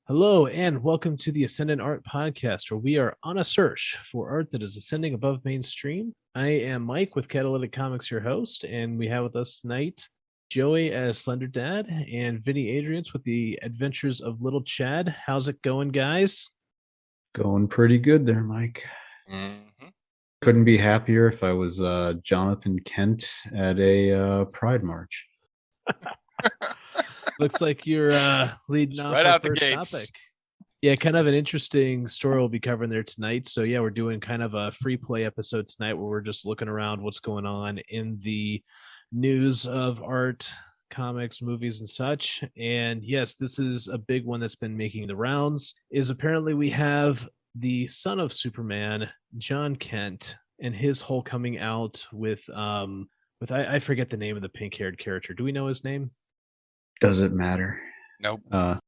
Hello, and welcome to the Ascendant Art Podcast, where we are on a search for art that is ascending above mainstream. I am Mike with Catalytic Comics, your host, and we have with us tonight Joey as Slender Dad and Vinny Adrians with the Adventures of Little Chad. How's it going, guys? Going pretty good there, Mike. Mm-hmm. Couldn't be happier if I was Jonathan Kent at a Pride March. Looks like you're leading off right our out the first gates. topic. Yeah, kind of an interesting story we'll be covering there tonight. So yeah, we're doing kind of a free play episode tonight where we're just looking around what's going on in the news of art, comics, movies, and such. And yes, this is a big one that's been making the rounds. Is apparently we have the son of Superman, Jon Kent, and his whole coming out with I forget the name of the pink-haired character. Do we know his name? Does it matter? Nope. So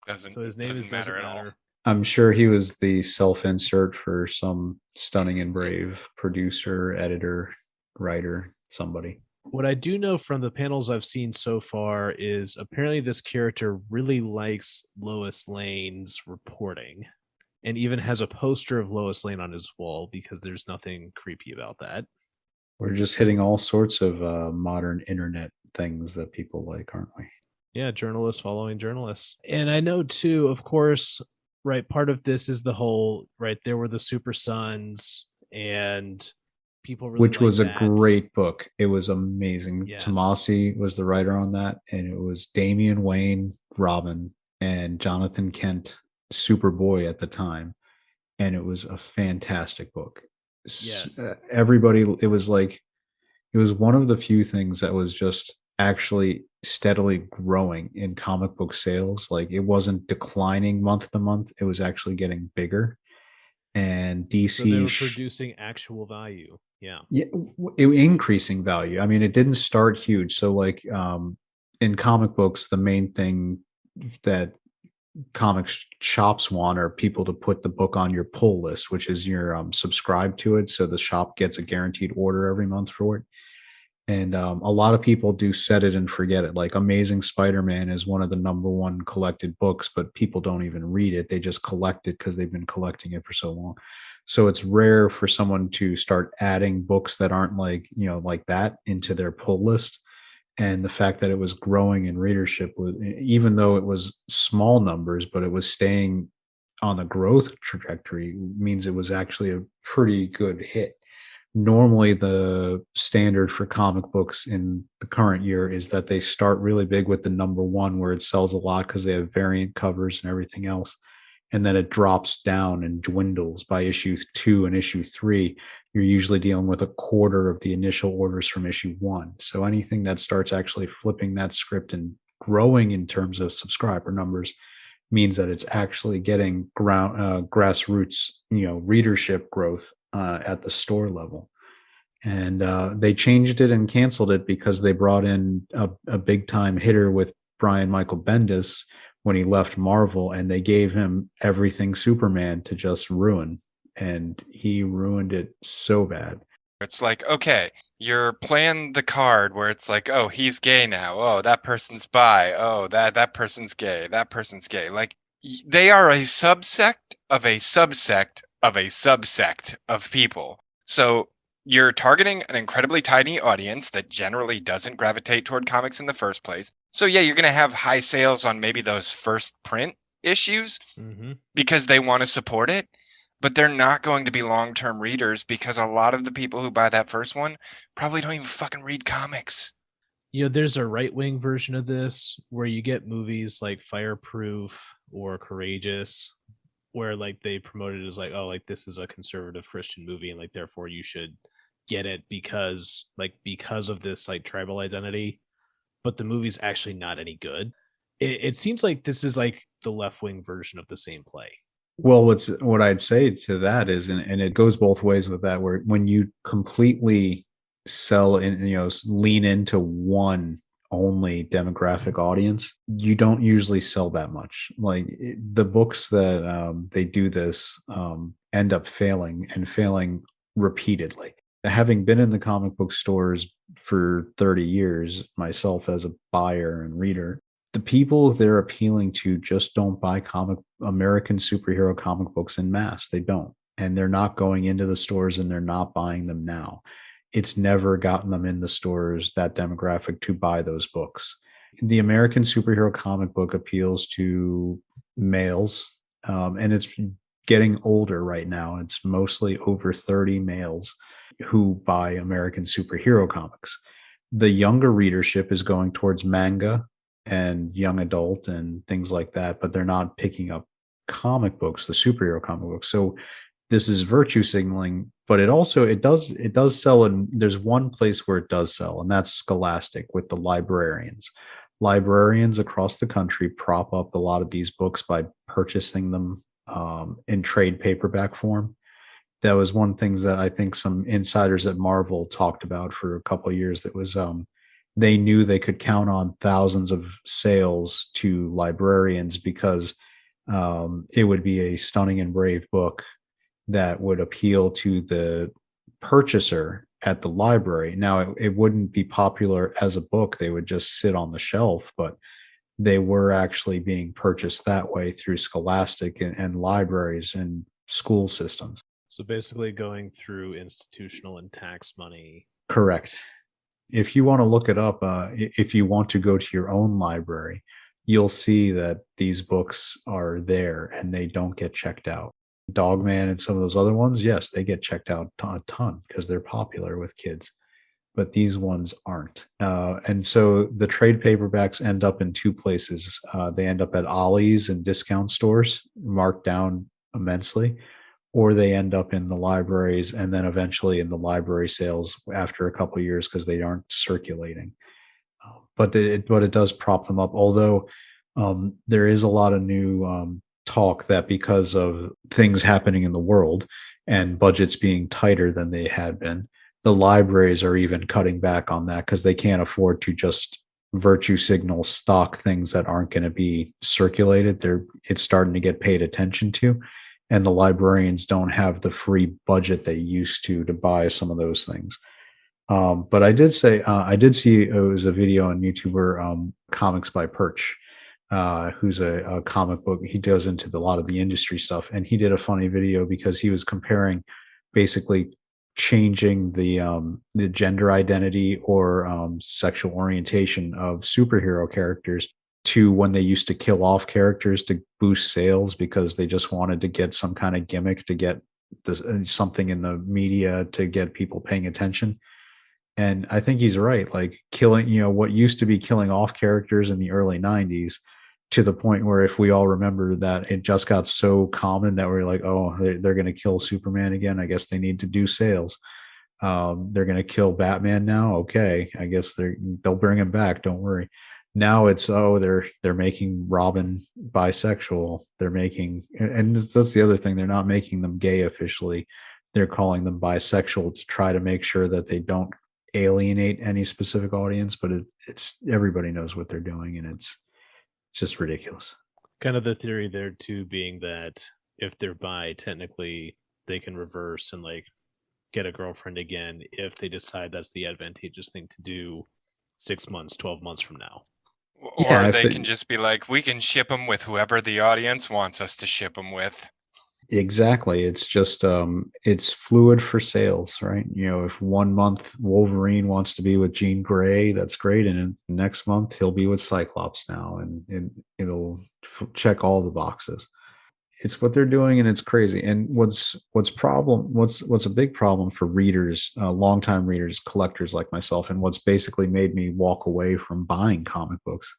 his name doesn't is matter doesn't at all. matter. I'm sure he was the self-insert for some stunning and brave producer, editor, writer, somebody. What I do know from the panels I've seen so far is apparently this character really likes Lois Lane's reporting and even has a poster of Lois Lane on his wall because there's nothing creepy about that. We're just hitting all sorts of modern internet things that people like, aren't we? Yeah, journalists following journalists. And I know too, of course, right, part of this is the whole, right, there were the Super Sons and people really Which was a that. great book. It was amazing. Yes. Tomasi was the writer on that, and it was Damian Wayne, Robin, and Jonathan Kent, Superboy at the time, and it was a fantastic book. Yes. Everybody, it was one of the few things that was just actually steadily growing in comic book sales. Like, it wasn't declining month to month; it was actually getting bigger. And DC, so they were producing actual value. Yeah, increasing value. I mean, it didn't start huge. So, like, in comic books, the main thing that comic shops want are people to put the book on your pull list, which is your subscribe to it, so the shop gets a guaranteed order every month for it. And a lot of people do set it and forget it. Like, Amazing Spider-Man is one of the number one collected books, but people don't even read it. They just collect it because they've been collecting it for so long. So it's rare for someone to start adding books that aren't like that into their pull list. And the fact that it was growing in readership, was, even though it was small numbers, but it was staying on the growth trajectory, means it was actually a pretty good hit. Normally, the standard for comic books in the current year is that they start really big with the number one, where it sells a lot because they have variant covers and everything else. And then it drops down and dwindles by issue 2 and issue 3. You're usually dealing with a quarter of the initial orders from issue 1. So anything that starts actually flipping that script and growing in terms of subscriber numbers means that it's actually getting grassroots, readership growth at the store level. And they changed it and canceled it because they brought in a big time hitter with Brian Michael Bendis when he left Marvel, and they gave him everything Superman to just ruin. And he ruined it so bad. It's like, okay, you're playing the card where it's like, oh, he's gay now. Oh, that person's bi. Oh, that person's gay. That person's gay. Like, they are a subsect of a subsect of a subsect of people. So you're targeting an incredibly tiny audience that generally doesn't gravitate toward comics in the first place. So yeah, you're going to have high sales on maybe those first print issues because they want to support it. But they're not going to be long-term readers because a lot of the people who buy that first one probably don't even fucking read comics. There's a right-wing version of this where you get movies like Fireproof or Courageous, where like they promote it as like, oh, like this is a conservative Christian movie, and like therefore you should get it because of this like tribal identity. But the movie's actually not any good. It seems like this is like the left-wing version of the same play. Well, what I'd say to that is, and it goes both ways with that, where when you completely sell and lean into one only demographic audience, you don't usually sell that much. Like, the books that they do this end up failing and failing repeatedly. Having been in the comic book stores for 30 years myself as a buyer and reader, the people they're appealing to just don't buy American superhero comic books in mass. They don't. And they're not going into the stores and they're not buying them now. It's never gotten them in the stores, that demographic, to buy those books. The American superhero comic book appeals to males, and it's getting older right now. It's mostly over 30 males who buy American superhero comics. The younger readership is going towards manga and young adult and things like that, but they're not picking up comic books, the superhero comic books. So this is virtue signaling, but it does sell. And there's one place where it does sell, and that's Scholastic with the librarians. Librarians across the country prop up a lot of these books by purchasing them in trade paperback form. That was one thing that I think some insiders at Marvel talked about for a couple of years. That was they knew they could count on thousands of sales to librarians because it would be a stunning and brave book that would appeal to the purchaser at the library. Now, it wouldn't be popular as a book. They would just sit on the shelf, but they were actually being purchased that way through Scholastic and libraries and school systems. So basically going through institutional and tax money. Correct. If you want to look it up, if you want to go to your own library, you'll see that these books are there and they don't get checked out. Dogman and some of those other ones, yes, they get checked out a ton because they're popular with kids, but these ones aren't. And so the trade paperbacks end up in two places. They end up at Ollie's and discount stores, marked down immensely, or they end up in the libraries and then eventually in the library sales after a couple of years because they aren't circulating. But it does prop them up, although there is a lot of new talk that because of things happening in the world and budgets being tighter than they had been, the libraries are even cutting back on that because they can't afford to just virtue signal stock things that aren't going to be circulated. It's starting to get paid attention to, and the librarians don't have the free budget they used to buy some of those things. But I did see it was a video on YouTube where Comics by Perch, who's a comic book. He does into a lot of the industry stuff, and he did a funny video because he was comparing basically changing the gender identity or sexual orientation of superhero characters to when they used to kill off characters to boost sales because they just wanted to get some kind of gimmick to get something in the media to get people paying attention. And I think he's right. Like killing, what used to be killing off characters in the early 90s, to the point where if we all remember that it just got so common that we're like, oh, they're going to kill Superman again. I guess they need to do sales. They're going to kill Batman now. Okay. I guess they'll bring him back. Don't worry. Now it's, they're making Robin bisexual. They're making, and that's the other thing. They're not making them gay officially. They're calling them bisexual to try to make sure that they don't alienate any specific audience, but it's everybody knows what they're doing, and it's just ridiculous. Kind of the theory there too being that if they're bi, technically they can reverse and like get a girlfriend again if they decide that's the advantageous thing to do 6 months, 12 months from now. Or they can just be like, we can ship them with whoever the audience wants us to ship them with. Exactly. It's just it's fluid for sales, right? If 1 month Wolverine wants to be with Jean Grey, that's great, and next month he'll be with Cyclops now, and it'll check all the boxes. It's what they're doing, and it's crazy. And what's a big problem for readers, longtime readers, collectors like myself, and what's basically made me walk away from buying comic books,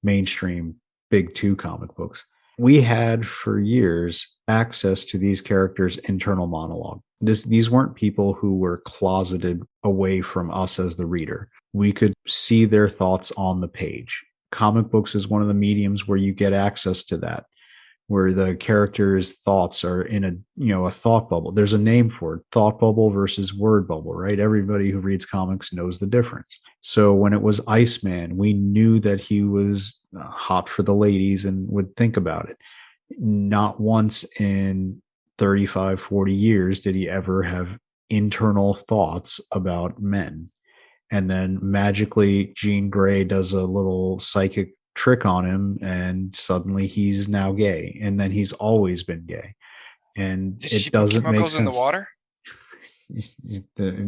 mainstream big two comic books. We had for years access to these characters' internal monologue. These weren't people who were closeted away from us as the reader. We could see their thoughts on the page. Comic books is one of the mediums where you get access to that, where the characters' thoughts are in a thought bubble. There's a name for it, thought bubble versus word bubble, right? Everybody who reads comics knows the difference. So when it was Iceman, we knew that he was hot for the ladies and would think about it. Not once in 35, 40 years did he ever have internal thoughts about men. And then magically Jean Grey does a little psychic trick on him, and suddenly he's now gay, and then he's always been gay, and Did she it put doesn't make chemicals in the sense. water?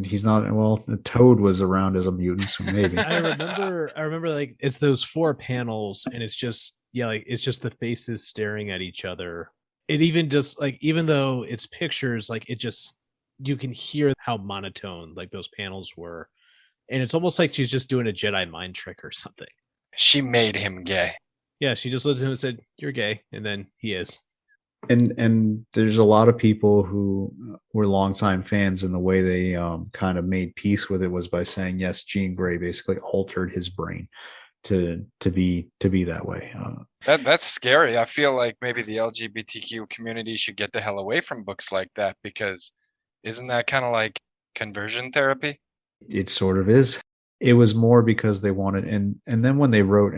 He's not, well, the Toad was around as a mutant, so maybe. I remember like it's those 4 panels, and it's just like it's just the faces staring at each other. It even just like, even though it's pictures, like it just, you can hear how monotone like those panels were, and it's almost like she's just doing a Jedi mind trick or something. She made him gay. Yeah, she just looked at him and said, "You're gay," and then he is. And there's a lot of people who were longtime fans, and the way they kind of made peace with it was by saying, yes, Jean Grey basically altered his brain to be that way. That's scary. I feel like maybe the LGBTQ community should get the hell away from books like that, because isn't that kind of like conversion therapy? It sort of is. It was more because they wanted, and then when they wrote,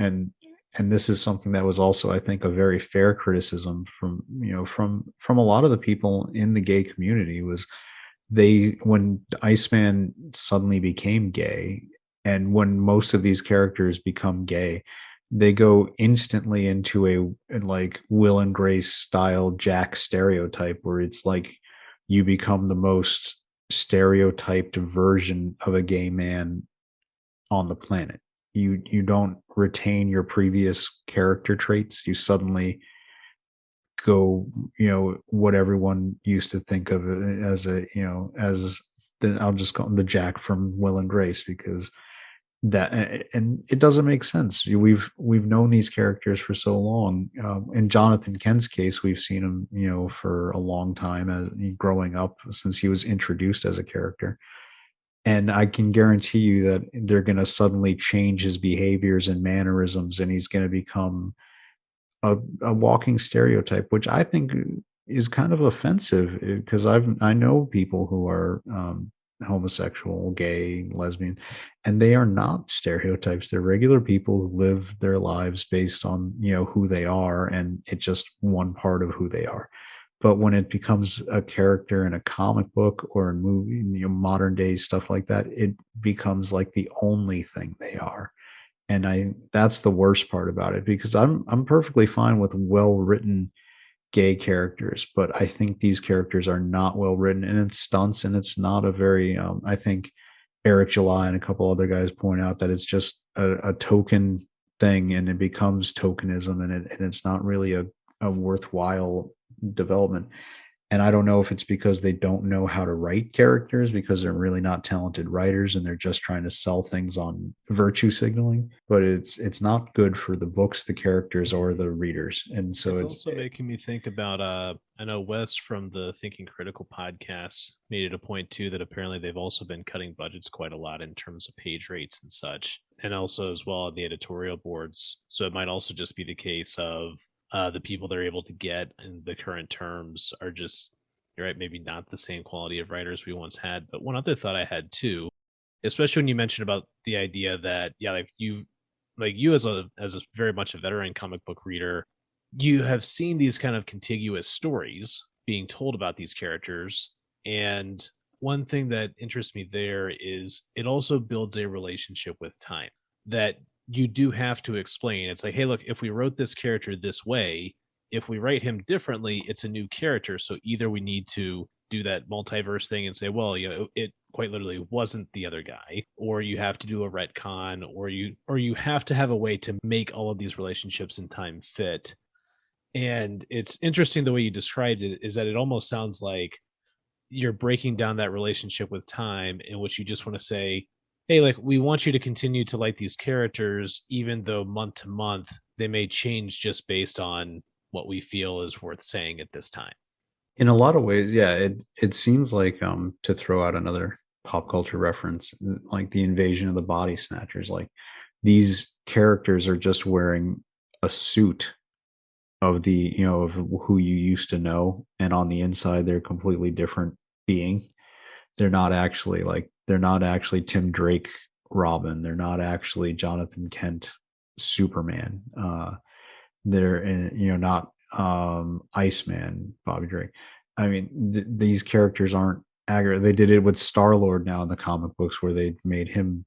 and this is something that was also, I think, a very fair criticism from, from a lot of the people in the gay community, was when Iceman suddenly became gay, and when most of these characters become gay, they go instantly into a like Will and Grace style Jack stereotype, where it's like you become the most stereotyped version of a gay man on the planet. You don't retain your previous character traits. You suddenly go, what everyone used to think of as as I'll just call him the Jack from Will and Grace, because that, and it doesn't make sense. We've known these characters for so long. In Jonathan Kent's case, we've seen him, for a long time, as growing up, since he was introduced as a character. And I can guarantee you that they're going to suddenly change his behaviors and mannerisms, and he's going to become a walking stereotype, which I think is kind of offensive, because I know people who are homosexual, gay, lesbian, and they are not stereotypes. They're regular people who live their lives based on, who they are, and it's just one part of who they are. But when it becomes a character in a comic book or a movie, modern day stuff like that, it becomes like the only thing they are. And that's the worst part about it, because I'm perfectly fine with well written gay characters, but I think these characters are not well written, and it's stunts, and it's not a very I think Eric July and a couple other guys point out that it's just a token thing, and it becomes tokenism, and it's not really a worthwhile development. And I don't know if it's because they don't know how to write characters, because they're really not talented writers, and they're just trying to sell things on virtue signaling. But it's not good for the books, the characters, or the readers. And so It's also making me think about I know Wes from the Thinking Critical podcast made it a point too that apparently they've also been cutting budgets quite a lot in terms of page rates and such, and also as well on the editorial boards. So it might also just be the case of the people they're able to get in the current terms are just, you're right, maybe not the same quality of writers we once had. But one other thought I had too, especially when you mentioned about the idea that, yeah, like you as a very much a veteran comic book reader, you have seen these kind of contiguous stories being told about these characters. And one thing that interests me there is it also builds a relationship with time that you do have to explain. It's like, hey, look, if we wrote this character this way, if we write him differently, it's a new character. So either we need to do that multiverse thing and say, well, it quite literally wasn't the other guy, or you have to do a retcon, or you have to have a way to make all of these relationships in time fit. And it's interesting the way you described it, is that it almost sounds like you're breaking down that relationship with time, in which you just want to say, hey, like, we want you to continue to like these characters, even though month to month they may change just based on what we feel is worth saying at this time. in a lot of ways, yeah, it seems like, to throw out another pop culture reference, like the Invasion of the Body Snatchers, like these characters are just wearing a suit of of who you used to know, and on the inside they're a completely different being. They're not actually Tim Drake Robin. They're not actually Jonathan Kent Superman. They're not Iceman Bobby Drake. I mean, these characters aren't aggregate. They did it with Star Lord now in the comic books, where they made him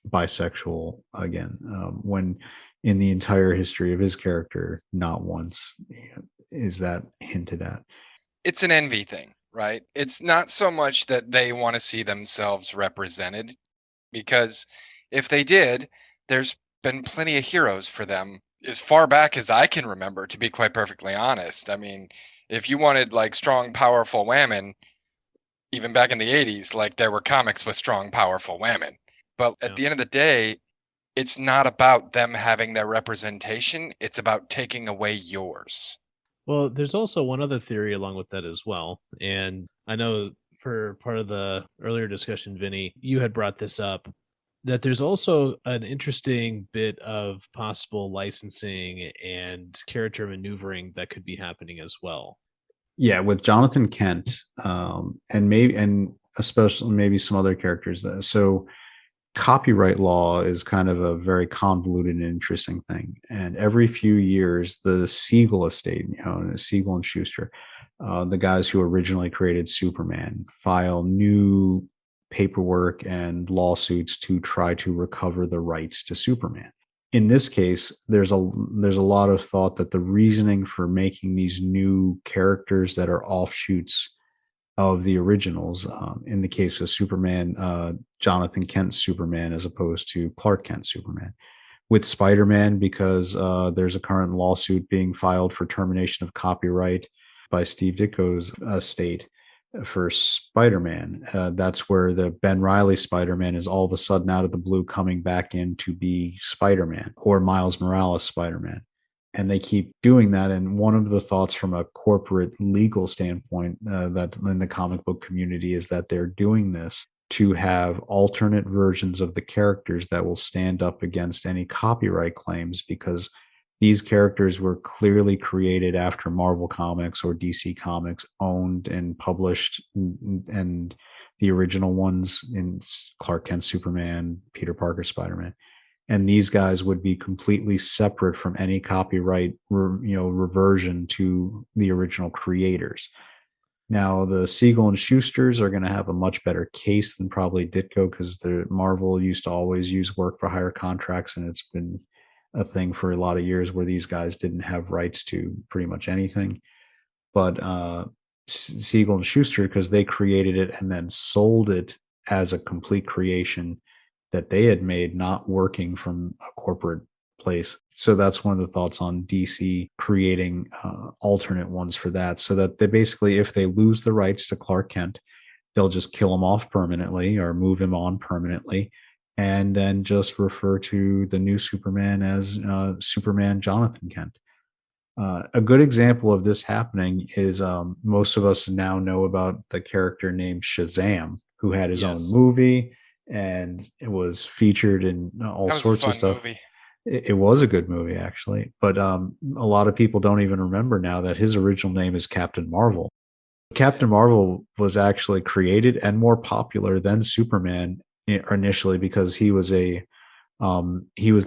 bisexual again. When in the entire history of his character, not once is that hinted at. It's an envy thing, right? It's not so much that they want to see themselves represented, because if they did, there's been plenty of heroes for them as far back as I can remember, to be quite perfectly honest. I mean, if you wanted like strong, powerful women, even back in the 80s, like there were comics with strong, powerful women. But at the end of the day, it's not about them having their representation. It's about taking away yours. Well, there's also one other theory along with that as well. And I know for part of the earlier discussion, Vinny, you had brought this up, that there's also an interesting bit of possible licensing and character maneuvering that could be happening as well. Yeah, with Jonathan Kent, and especially maybe some other characters. So copyright law is kind of a very convoluted and interesting thing. And every few years, the Siegel estate, Siegel and Schuster, the guys who originally created Superman, file new paperwork and lawsuits to try to recover the rights to Superman. In this case, there's a lot of thought that the reasoning for making these new characters that are offshoots of the originals, in the case of Superman, Jonathan Kent Superman as opposed to Clark Kent Superman. With Spider-Man, because there's a current lawsuit being filed for termination of copyright by Steve Ditko's estate for Spider-Man. That's where the Ben Reilly Spider-Man is all of a sudden out of the blue coming back in to be Spider-Man, or Miles Morales Spider-Man. And they keep doing that. And one of the thoughts from a corporate legal standpoint that in the comic book community is that they're doing this to have alternate versions of the characters that will stand up against any copyright claims, because these characters were clearly created after Marvel Comics or DC Comics owned and published, and the original ones in Clark Kent Superman, Peter Parker Spider-Man. And these guys would be completely separate from any copyright, reversion to the original creators. Now, the Siegel and Schusters are going to have a much better case than probably Ditko, because the Marvel used to always use work for hire contracts, and it's been a thing for a lot of years where these guys didn't have rights to pretty much anything. But Siegel and Schuster, because they created it and then sold it as a complete creation that they had made, not working from a corporate place. So that's one of the thoughts on DC creating alternate ones for that, so that they basically, if they lose the rights to Clark Kent, they'll just kill him off permanently or move him on permanently, and then just refer to the new Superman as Superman Jonathan Kent. A good example of this happening is most of us now know about the character named Shazam, who had his own movie, and it was featured in all sorts of stuff. It was a good movie, actually. But a lot of people don't even remember now that his original name is Captain Marvel. Captain Marvel was actually created and more popular than Superman initially, because he was the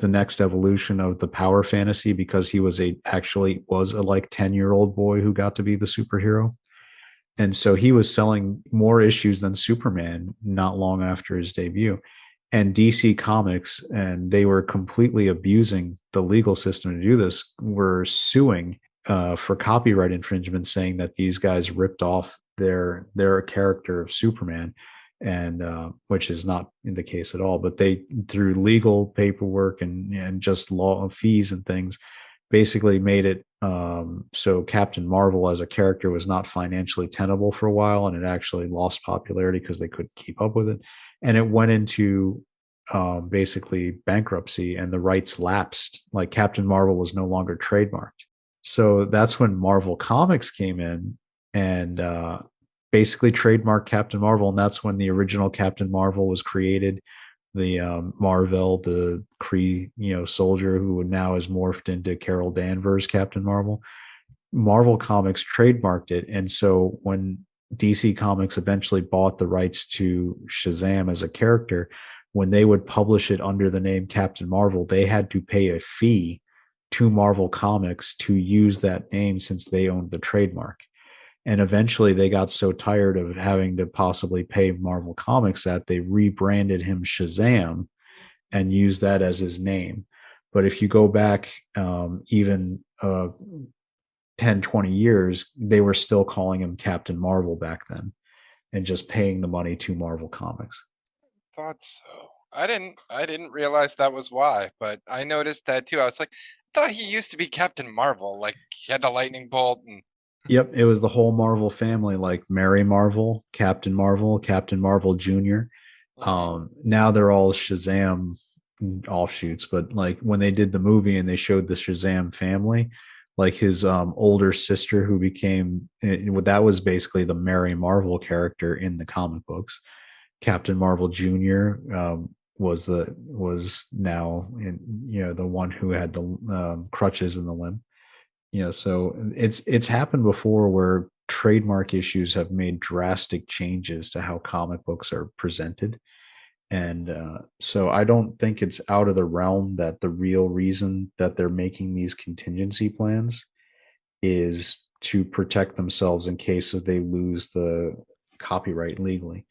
next evolution of the power fantasy, because he was a 10-year-old boy who got to be the superhero. And so he was selling more issues than Superman not long after his debut. And DC Comics, and they were completely abusing the legal system to do this, were suing for copyright infringement, saying that these guys ripped off their character of Superman, and which is not in the case at all. But they, through legal paperwork and just law of fees and things, basically made it so Captain Marvel as a character was not financially tenable for a while, and it actually lost popularity because they couldn't keep up with it, and it went into basically bankruptcy, and the rights lapsed. Like, Captain Marvel was no longer trademarked. So that's when Marvel Comics came in and basically trademarked Captain Marvel, and that's when the original Captain Marvel was created. The Marvel, the Kree, soldier who now is morphed into Carol Danvers, Captain Marvel. Marvel Comics trademarked it, and so when DC Comics eventually bought the rights to Shazam as a character, when they would publish it under the name Captain Marvel, they had to pay a fee to Marvel Comics to use that name, since they owned the trademark. And eventually they got so tired of having to possibly pay Marvel Comics that they rebranded him Shazam and used that as his name. But if you go back even 10, 20 years, they were still calling him Captain Marvel back then and just paying the money to Marvel Comics. Thought so. I didn't realize that was why, but I noticed that too. I was like, I thought he used to be Captain Marvel, like he had the lightning bolt and Yep, it was the whole Marvel family, like Mary Marvel, Captain Marvel, Captain Marvel Jr. Now they're all Shazam offshoots, but like when they did the movie and they showed the Shazam family, like his older sister who became that was basically the Mary Marvel character in the comic books. Captain Marvel Jr. Was now in, the one who had the crutches in the limb. So it's happened before where trademark issues have made drastic changes to how comic books are presented. And so I don't think it's out of the realm that the real reason that they're making these contingency plans is to protect themselves in case if they lose the copyright legally.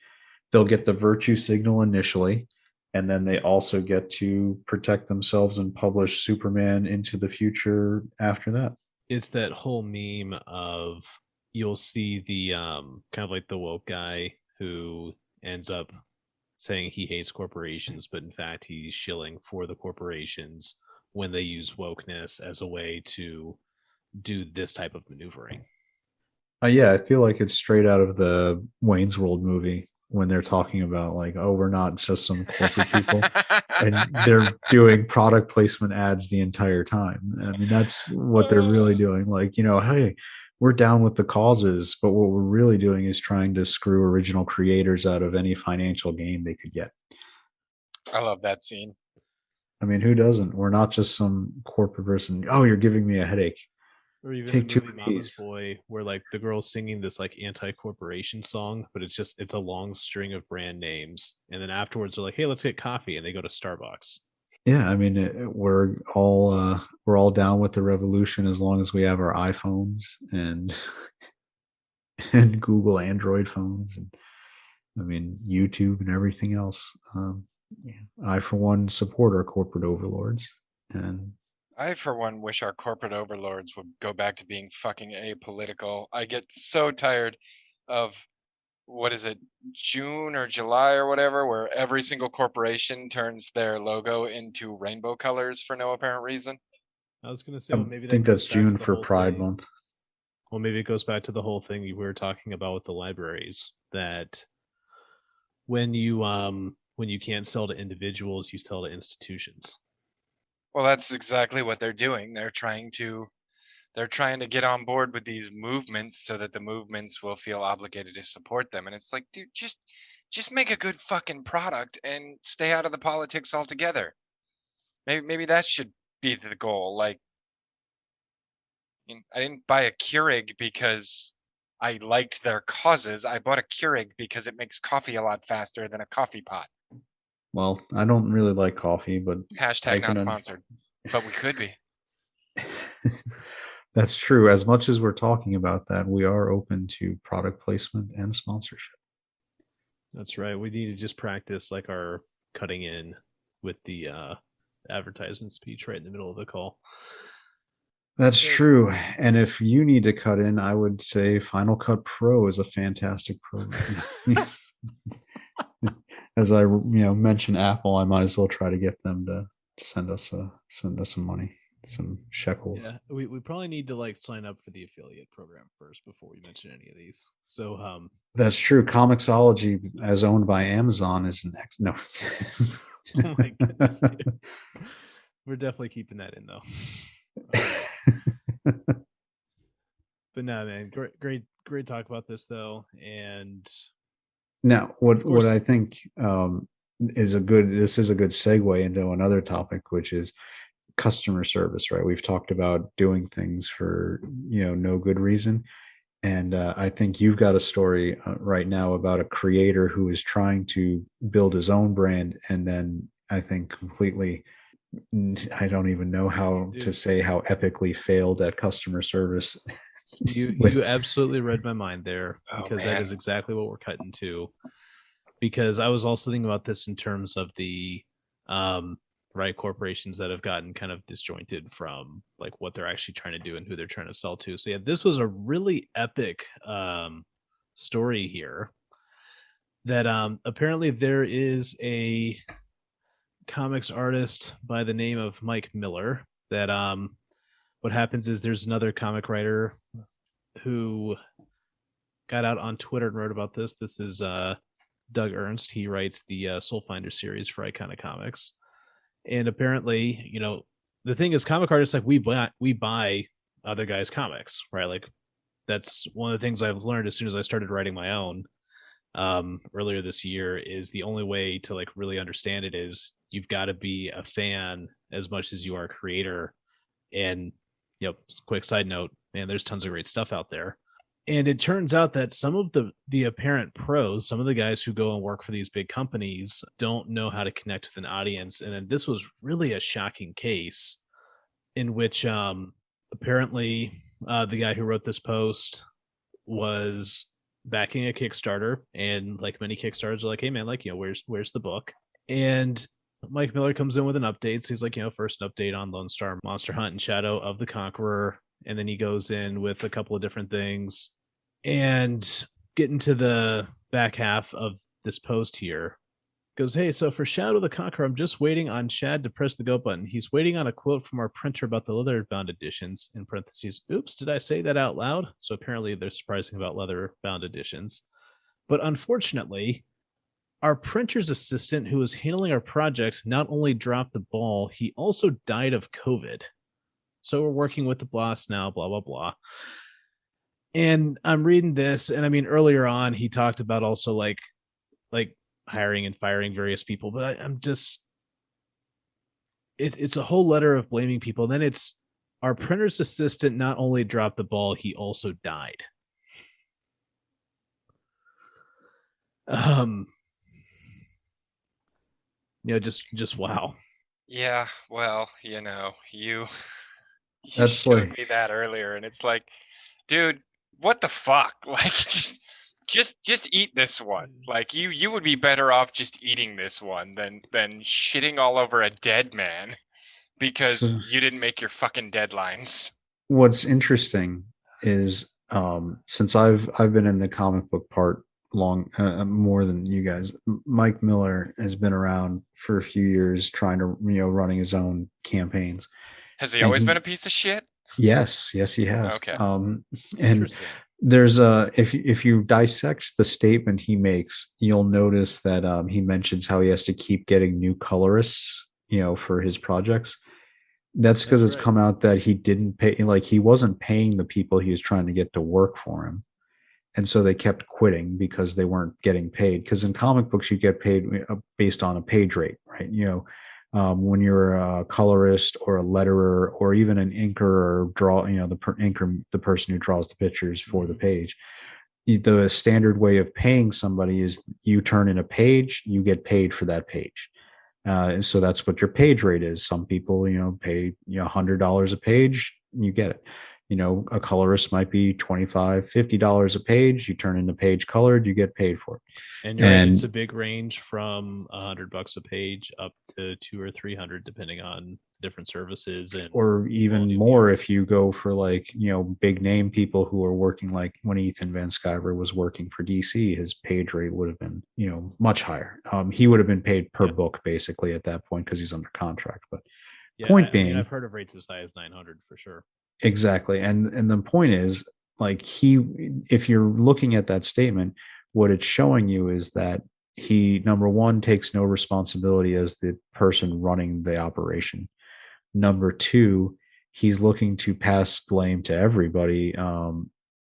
They'll get the virtue signal initially, and then they also get to protect themselves and publish Superman into the future after that. It's that whole meme of you'll see the kind of like the woke guy who ends up saying he hates corporations, but in fact he's shilling for the corporations when they use wokeness as a way to do this type of maneuvering. Yeah, I feel like it's straight out of the Wayne's World movie when they're talking about like, oh, we're not just some corporate people, and they're doing product placement ads the entire time. I mean, that's what they're really doing. Like, hey, we're down with the causes, but what we're really doing is trying to screw original creators out of any financial gain they could get. I love that scene. I mean, who doesn't? We're not just some corporate person. Oh, you're giving me a headache. Or even Take the movie Mama's Boy, where like the girl's singing this like anti-corporation song, but it's a long string of brand names, and then afterwards they're like, "Hey, let's get coffee," and they go to Starbucks. Yeah, I mean, we're all down with the revolution as long as we have our iPhones and and Google Android phones, and I mean YouTube and everything else. Yeah, I for one support our corporate overlords, and I, for one, wish our corporate overlords would go back to being fucking apolitical. I get so tired of, what is it, June or July or whatever, where every single corporation turns their logo into rainbow colors for no apparent reason. I was gonna say, I well, maybe think that that's goes back to June the for whole Pride thing. Month. Well, maybe it goes back to the whole thing we were talking about with the libraries, that when you can't sell to individuals, you sell to institutions. Well, that's exactly what they're doing. They're trying to get on board with these movements so that the movements will feel obligated to support them. And it's like, dude, just make a good fucking product and stay out of the politics altogether. Maybe that should be the goal. Like, I didn't buy a Keurig because I liked their causes. I bought a Keurig because it makes coffee a lot faster than a coffee pot. Well, I don't really like coffee, but Hashtag not sponsored, but we could be. That's true. As much as we're talking about that, we are open to product placement and sponsorship. That's right. We need to just practice like our cutting in with the advertisement speech right in the middle of the call. That's true. And if you need to cut in, I would say Final Cut Pro is a fantastic program. As I mentioned Apple, I might as well try to get them to send us some money, some shekels. Yeah, we probably need to like sign up for the affiliate program first before we mention any of these. So that's true. Comixology, as owned by Amazon, is next. No. Oh my goodness, dude. We're definitely keeping that in though. But no, man, great talk about this though. And now what I think is a good segue into another topic, which is customer service, right? We've talked about doing things for no good reason, and I think you've got a story right now about a creator who is trying to build his own brand, and then I think completely, I don't even know how to say how epically failed at customer service. You absolutely read my mind there, because that is exactly what we're cutting to. Because I was also thinking about this in terms of the right? Corporations that have gotten kind of disjointed from like what they're actually trying to do and who they're trying to sell to. So yeah, this was a really epic story here that apparently there is a comics artist by the name of Mike Miller that what happens is there's another comic writer who got out on Twitter and wrote about this. This is Doug Ernst. He writes the Soul Finder series for Iconic Comics. And apparently, you know, the thing is, comic artists, like, we buy other guys' comics, right? Like, that's one of the things I've learned as soon as I started writing my own earlier this year, is the only way to like really understand it is you've got to be a fan as much as you are a creator. And, you know, quick side note, man, there's tons of great stuff out there. And it turns out that some of the apparent pros, some of the guys who go and work for these big companies, don't know how to connect with an audience. And then this was really a shocking case in which apparently the guy who wrote this post was backing a Kickstarter, and like many Kickstarters are like, hey man, like, you know, where's the book? And Mike Miller comes in with an update. So he's like, you know, first update on Lone Star Monster Hunt and Shadow of the Conqueror. And then he goes in with a couple of different things, and getting to the back half of this post here, goes, hey, so for Shadow of the Conqueror, I'm just waiting on Shad to press the go button. He's waiting on a quote from our printer about the leather bound editions, in parentheses. Oops, did I say that out loud? So apparently they're surprising about leather bound editions. But unfortunately, our printer's assistant who was handling our project not only dropped the ball, he also died of COVID. So we're working with the boss now, blah, blah, blah. And I'm reading this, and I mean, earlier on, he talked about also like hiring and firing various people, but I'm just, it's a whole letter of blaming people. And then it's our printer's assistant not only dropped the ball, he also died. You know, just wow. Yeah, well, you know, you That's showed like, me that earlier, and it's like, dude, what the fuck? Like, just eat this one. Like, you would be better off just eating this one than shitting all over a dead man because so you didn't make your fucking deadlines. what's interesting is since I've been in the comic book part long more than you guys. Mike Miller has been around for a few years trying to, you know, running his own campaigns. Has he And always been a piece of shit? Yes, he has. Okay. And there's a, if you dissect the statement he makes, you'll notice that he mentions how he has to keep getting new colorists, you know, for his projects. That's because it's come out that he didn't pay, like he wasn't paying the people he was trying to get to work for him. And so they kept quitting because they weren't getting paid. Because in comic books, you get paid based on a page rate, right? You know, when you're a colorist or a letterer or even an inker or draw, you know, the person who draws the pictures for the page. The standard way of paying somebody is you turn in a page, you get paid for that page. And so that's what your page rate is. Some people, you know, pay, you know, $100 a page, you get it. You know, a colorist might be $25, $50 a page. You turn in a page colored, you get paid for it. And you're right, it's a big range from $100 a page up to 200 or 300, depending on different services, and or even more if you go for like, you know, big name people who are working, like when Ethan Van Sciver was working for DC, his page rate would have been, you know, much higher. He would have been paid per book basically at that point because he's under contract. But point being, I've heard of rates as high as 900 for sure. Exactly. And the point is, like, if you're looking at that statement, what it's showing you is that he, number one, takes no responsibility as the person running the operation. Number two, he's looking to pass blame to everybody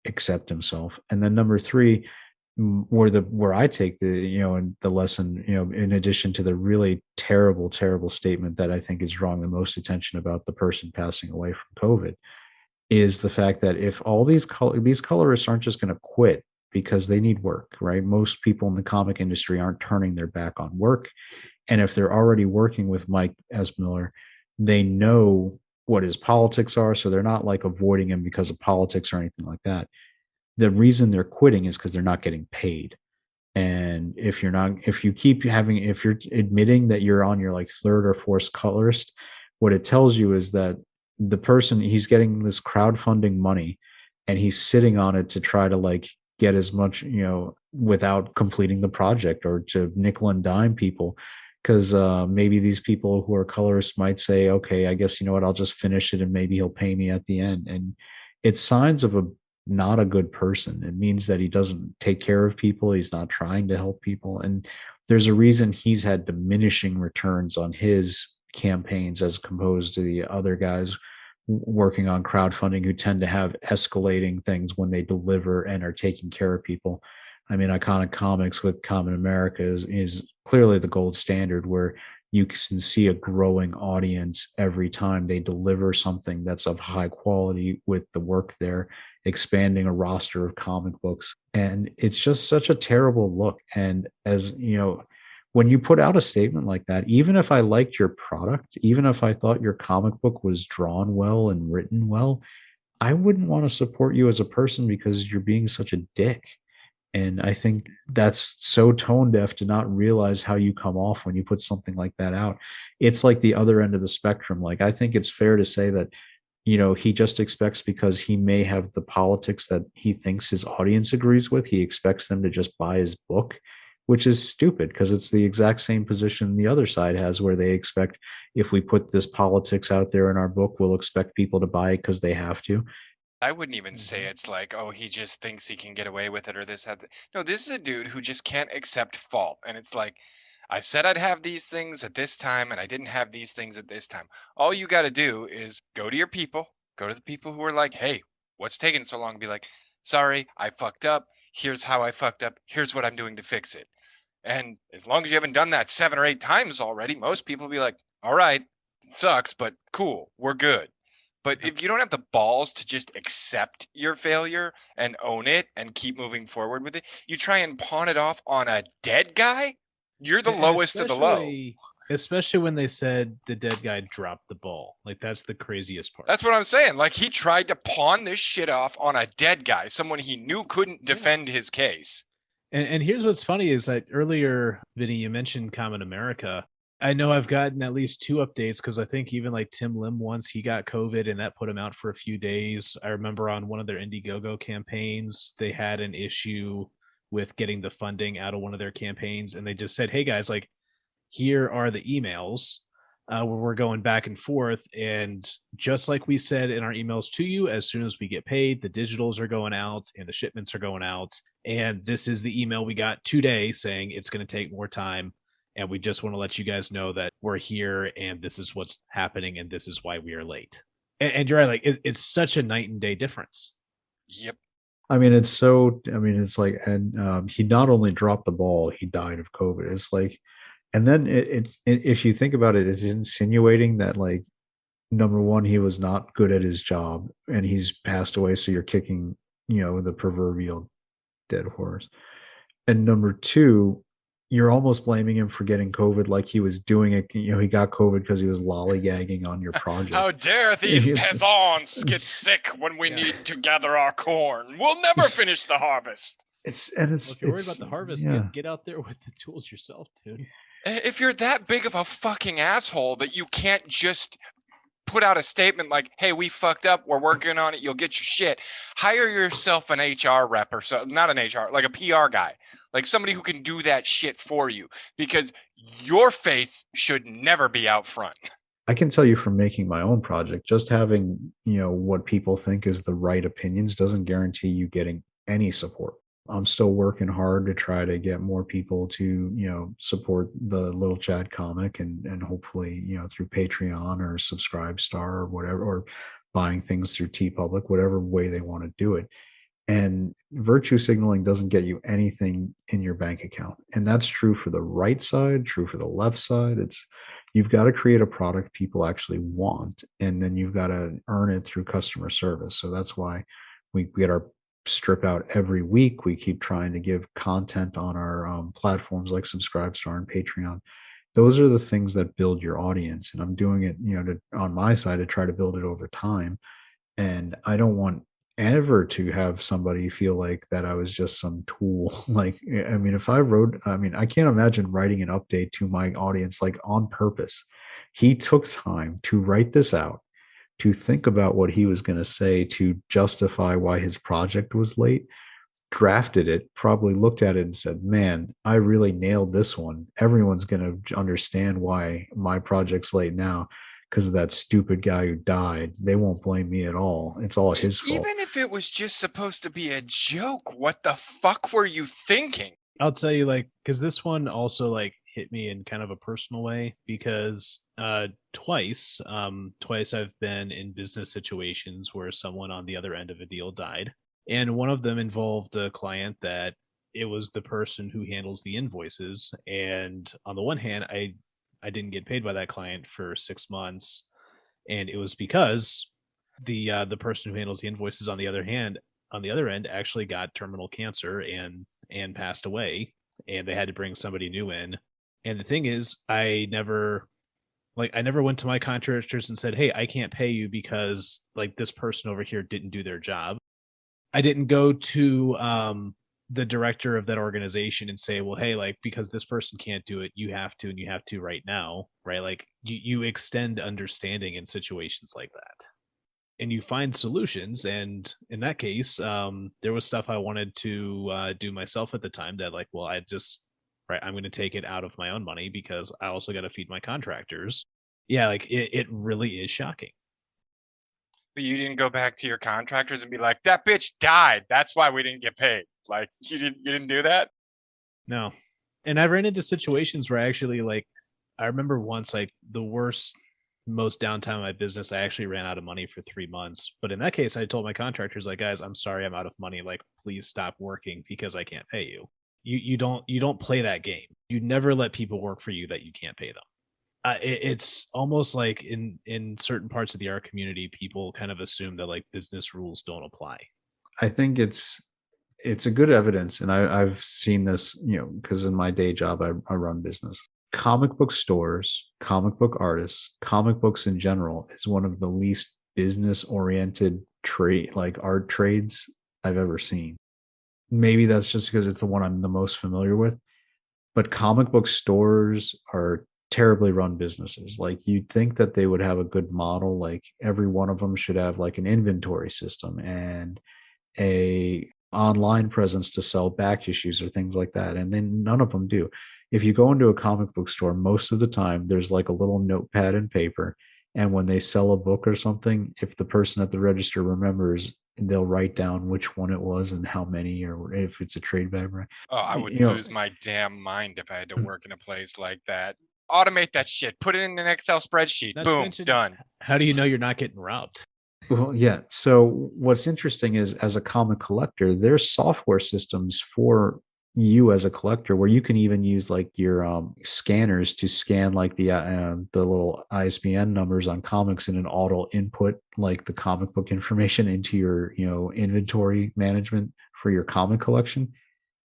except himself. And then number three, where I take the, you know, and the lesson, you know, in addition to the really terrible statement that I think is drawing the most attention about the person passing away from COVID, is the fact that if all these colorists aren't just going to quit because they need work, right? Most people in the comic industry aren't turning their back on work. And if they're already working with Mike S. Miller, they know what his politics are. So they're not like avoiding him because of politics or anything like that. The reason they're quitting is because they're not getting paid. And if you're not, if you keep having, if you're admitting that you're on your like third or fourth colorist, what it tells you is that the person, he's getting this crowdfunding money and he's sitting on it to try to like get as much, without completing the project, or to nickel and dime people. Because maybe these people who are colorists might say, okay, I guess, you know what, I'll just finish it and maybe he'll pay me at the end. And it's signs of a not a good person. It means that he doesn't take care of people. He's not trying to help people. And there's a reason he's had diminishing returns on his campaigns as opposed to the other guys working on crowdfunding who tend to have escalating things when they deliver and are taking care of people. I mean, Iconic Comics with Common America is clearly the gold standard, where you can see a growing audience every time they deliver something that's of high quality with the work there, expanding a roster of comic books. And it's just such a terrible look. And as you know, when you put out a statement like that, even if I liked your product, even if I thought your comic book was drawn well and written well, I wouldn't want to support you as a person because you're being such a dick. And I think that's so tone deaf to not realize how you come off when you put something like that out. It's like the other end of the spectrum. Like, I think it's fair to say that, he just expects, because he may have the politics that he thinks his audience agrees with, he expects them to just buy his book, which is stupid, because it's the exact same position the other side has, where they expect, if we put this politics out there in our book, we'll expect people to buy it because they have to. I wouldn't even say it's like, oh, he just thinks he can get away with it, or this had no, this is a dude who just can't accept fault. And it's like, I said I'd have these things at this time and I didn't have these things at this time. All you got to do is go to your people, go to the people who are like, hey, what's taking so long? Be like, sorry, I fucked up. Here's how I fucked up. Here's what I'm doing to fix it. And as long as you haven't done that 7 or 8 times already, most people will be like, all right, it sucks, but cool, we're good. But if you don't have the balls to just accept your failure and own it and keep moving forward with it, you try and pawn it off on a dead guy, you're the lowest of the low. Especially when they said the dead guy dropped the ball. Like, that's the craziest part. That's what I'm saying. Like, he tried to pawn this shit off on a dead guy, someone he knew couldn't defend his case. And here's what's funny is that earlier, Vinny, you mentioned Common America. I know I've gotten at least 2 updates, because I think even like Tim Lim once, he got COVID and that put him out for a few days. I remember on one of their Indiegogo campaigns, they had an issue with getting the funding out of one of their campaigns. And they just said, hey guys, like, here are the emails where we're going back and forth. And just like we said in our emails to you, as soon as we get paid, the digitals are going out and the shipments are going out. And this is the email we got today saying it's going to take more time. And we just want to let you guys know that we're here and this is what's happening and this is why we are late. And you're right, like, it's such a night and day difference. Yep. I mean, it's like, and he not only dropped the ball, he died of COVID. It's like, and then if you think about it, it's insinuating that, like, number one, he was not good at his job and he's passed away. So you're kicking, the proverbial dead horse. And number two, you're almost blaming him for getting COVID, like he was doing it. He got COVID because he was lollygagging on your project. How dare these peasants get sick when we need to gather our corn? We'll never finish the harvest. If you're worried about the harvest, get out there with the tools yourself, dude. If you're that big of a fucking asshole that you can't just put out a statement like, hey, we fucked up, we're working on it, you'll get your shit, hire yourself an HR rep or something, not an HR, like a PR guy, like somebody who can do that shit for you, because your face should never be out front. I can tell you from making my own project, just having, what people think is the right opinions doesn't guarantee you getting any support. I'm still working hard to try to get more people to, support the Little Chad comic, and hopefully, through Patreon or Subscribestar or whatever, or buying things through TeePublic, whatever way they want to do it. And virtue signaling doesn't get you anything in your bank account. And that's true for the right side, true for the left side. You've got to create a product people actually want, and then you've got to earn it through customer service. So that's why we get our strip out every week. We keep trying to give content on our platforms like Subscribestar and Patreon. Those are the things that build your audience, and I'm doing it, on my side to try to build it over time. And I don't want ever to have somebody feel like that I was just some tool. Like, I mean, if I wrote, I mean, I can't imagine writing an update to my audience like on purpose. He took time to write this out, to think about what he was going to say, to justify why his project was late, drafted it, probably looked at it and said, man, I really nailed this one. Everyone's going to understand why my project's late now because of that stupid guy who died. They won't blame me at all. It's all his fault. Even if it was just supposed to be a joke, what the fuck were you thinking? I'll tell you, like, because this one also like hit me in kind of a personal way because twice I've been in business situations where someone on the other end of a deal died. And one of them involved a client that it was the person who handles the invoices. And on the one hand, I didn't get paid by that client for 6 months. And it was because the person who handles the invoices on the other end actually got terminal cancer and passed away, and they had to bring somebody new in. And the thing is, I never went to my contractors and said, hey, I can't pay you because like this person over here didn't do their job. I didn't go to the director of that organization and say, well, hey, like, because this person can't do it, you have to, and you have to right now, right? Like you extend understanding in situations like that, and you find solutions. And in that case, there was stuff I wanted to do myself at the time that like, well, I'm going to take it out of my own money because I also got to feed my contractors. Yeah, like it really is shocking. But you didn't go back to your contractors and be like, that bitch died. That's why we didn't get paid. Like you didn't do that? No. And I've ran into situations where I actually like, I remember once like the worst, most downtime of my business, I actually ran out of money for 3 months. But in that case, I told my contractors, like, guys, I'm sorry, I'm out of money. Like, please stop working because I can't pay you. You don't play that game. You never let people work for you that you can't pay them. It's almost like in certain parts of the art community, people kind of assume that like business rules don't apply. I think it's a good evidence, and I've seen this, because in my day job, I run business. Comic book stores, comic book artists, comic books in general is one of the least business oriented trade, like art trades I've ever seen. Maybe that's just because it's the one I'm the most familiar with, but comic book stores are terribly run businesses. Like you'd think that they would have a good model, like every one of them should have like an inventory system and a online presence to sell back issues or things like that, and then none of them do. If you go into a comic book store, most of the time there's like a little notepad and paper, and when they sell a book or something, if the person at the register remembers, they'll write down which one it was and how many, or if it's a trade bag. Oh, I would lose my damn mind if I had to work in a place like that. Automate that shit. Put it in an Excel spreadsheet. Boom, done. How do you know you're not getting robbed? Well, yeah. So what's interesting is, as a comic collector, there's software systems for you as a collector where you can even use like your scanners to scan like the little ISBN numbers on comics, and an auto input like the comic book information into your inventory management for your comic collection,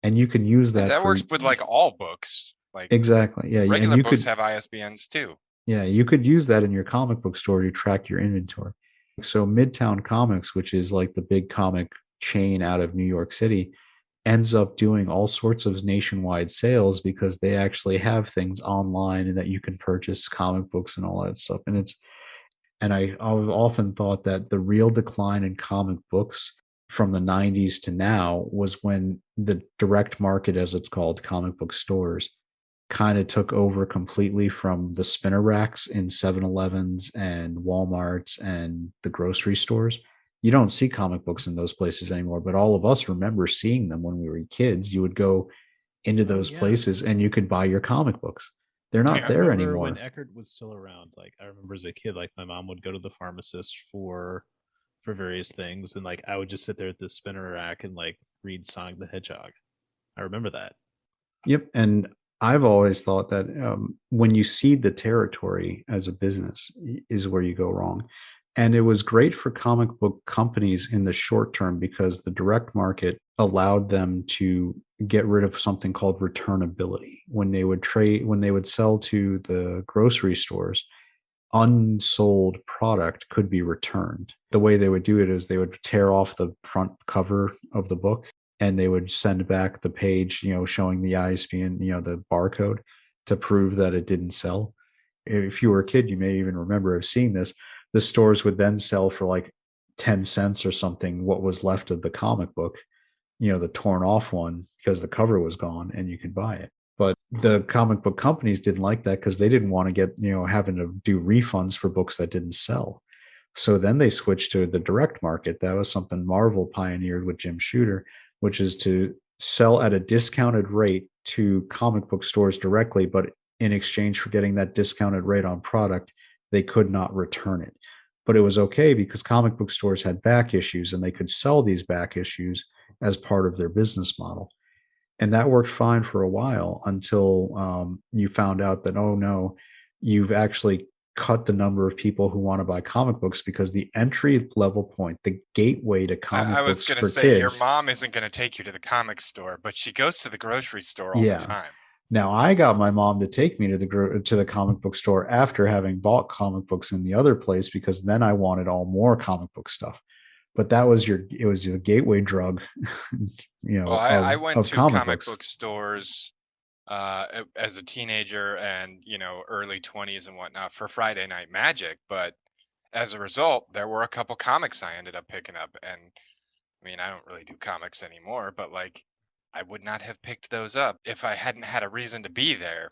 and you can use that. That works with like all books. Like exactly, yeah. Regular and books have ISBNs too. Yeah, you could use that in your comic book store to track your inventory. So Midtown Comics, which is like the big comic chain out of New York City, ends up doing all sorts of nationwide sales because they actually have things online and that you can purchase comic books and all that stuff. And I've often thought that the real decline in comic books from the 90s to now was when the direct market, as it's called, comic book stores, kind of took over completely from the spinner racks in 7-Elevens and Walmarts and the grocery stores. You don't see comic books in those places anymore, but all of us remember seeing them when we were kids. You would go into those places and you could buy your comic books. They're not there anymore. When Eckerd was still around, like I remember as a kid, like my mom would go to the pharmacist for various things, and like I would just sit there at the spinner rack and like read Sonic the Hedgehog. I remember that. Yep. And I've always thought that when you seed the territory as a business is where you go wrong. And it was great for comic book companies in the short term because the direct market allowed them to get rid of something called returnability. When they would sell to the grocery stores, unsold product could be returned. The way they would do it is they would tear off the front cover of the book and they would send back the page, showing the ISBN, the barcode to prove that it didn't sell. If you were a kid, you may even remember of seeing this. The stores would then sell for like 10 cents or something what was left of the comic book, the torn off one, because the cover was gone and you could buy it. But the comic book companies didn't like that because they didn't want to get, having to do refunds for books that didn't sell. So then they switched to the direct market. That was something Marvel pioneered with Jim Shooter, which is to sell at a discounted rate to comic book stores directly, but in exchange for getting that discounted rate on product, they could not return it. But it was okay because comic book stores had back issues and they could sell these back issues as part of their business model. And that worked fine for a while until you found out that, oh no, you've actually cut the number of people who want to buy comic books, because the entry level point, the gateway to comic I was books gonna for say your kids. mom isn't gonna take you to the comic store, but she goes to the grocery store all the Yeah. time. Now I got my mom to take me to the comic book store after having bought comic books in the other place, because then I wanted all more comic book stuff. But it was the gateway drug, Well, I went of to comic comic books. book stores as a teenager and early 20s and whatnot for Friday Night Magic, but as a result, there were a couple comics I ended up picking up. And I mean, I don't really do comics anymore, but like, I would not have picked those up if I hadn't had a reason to be there.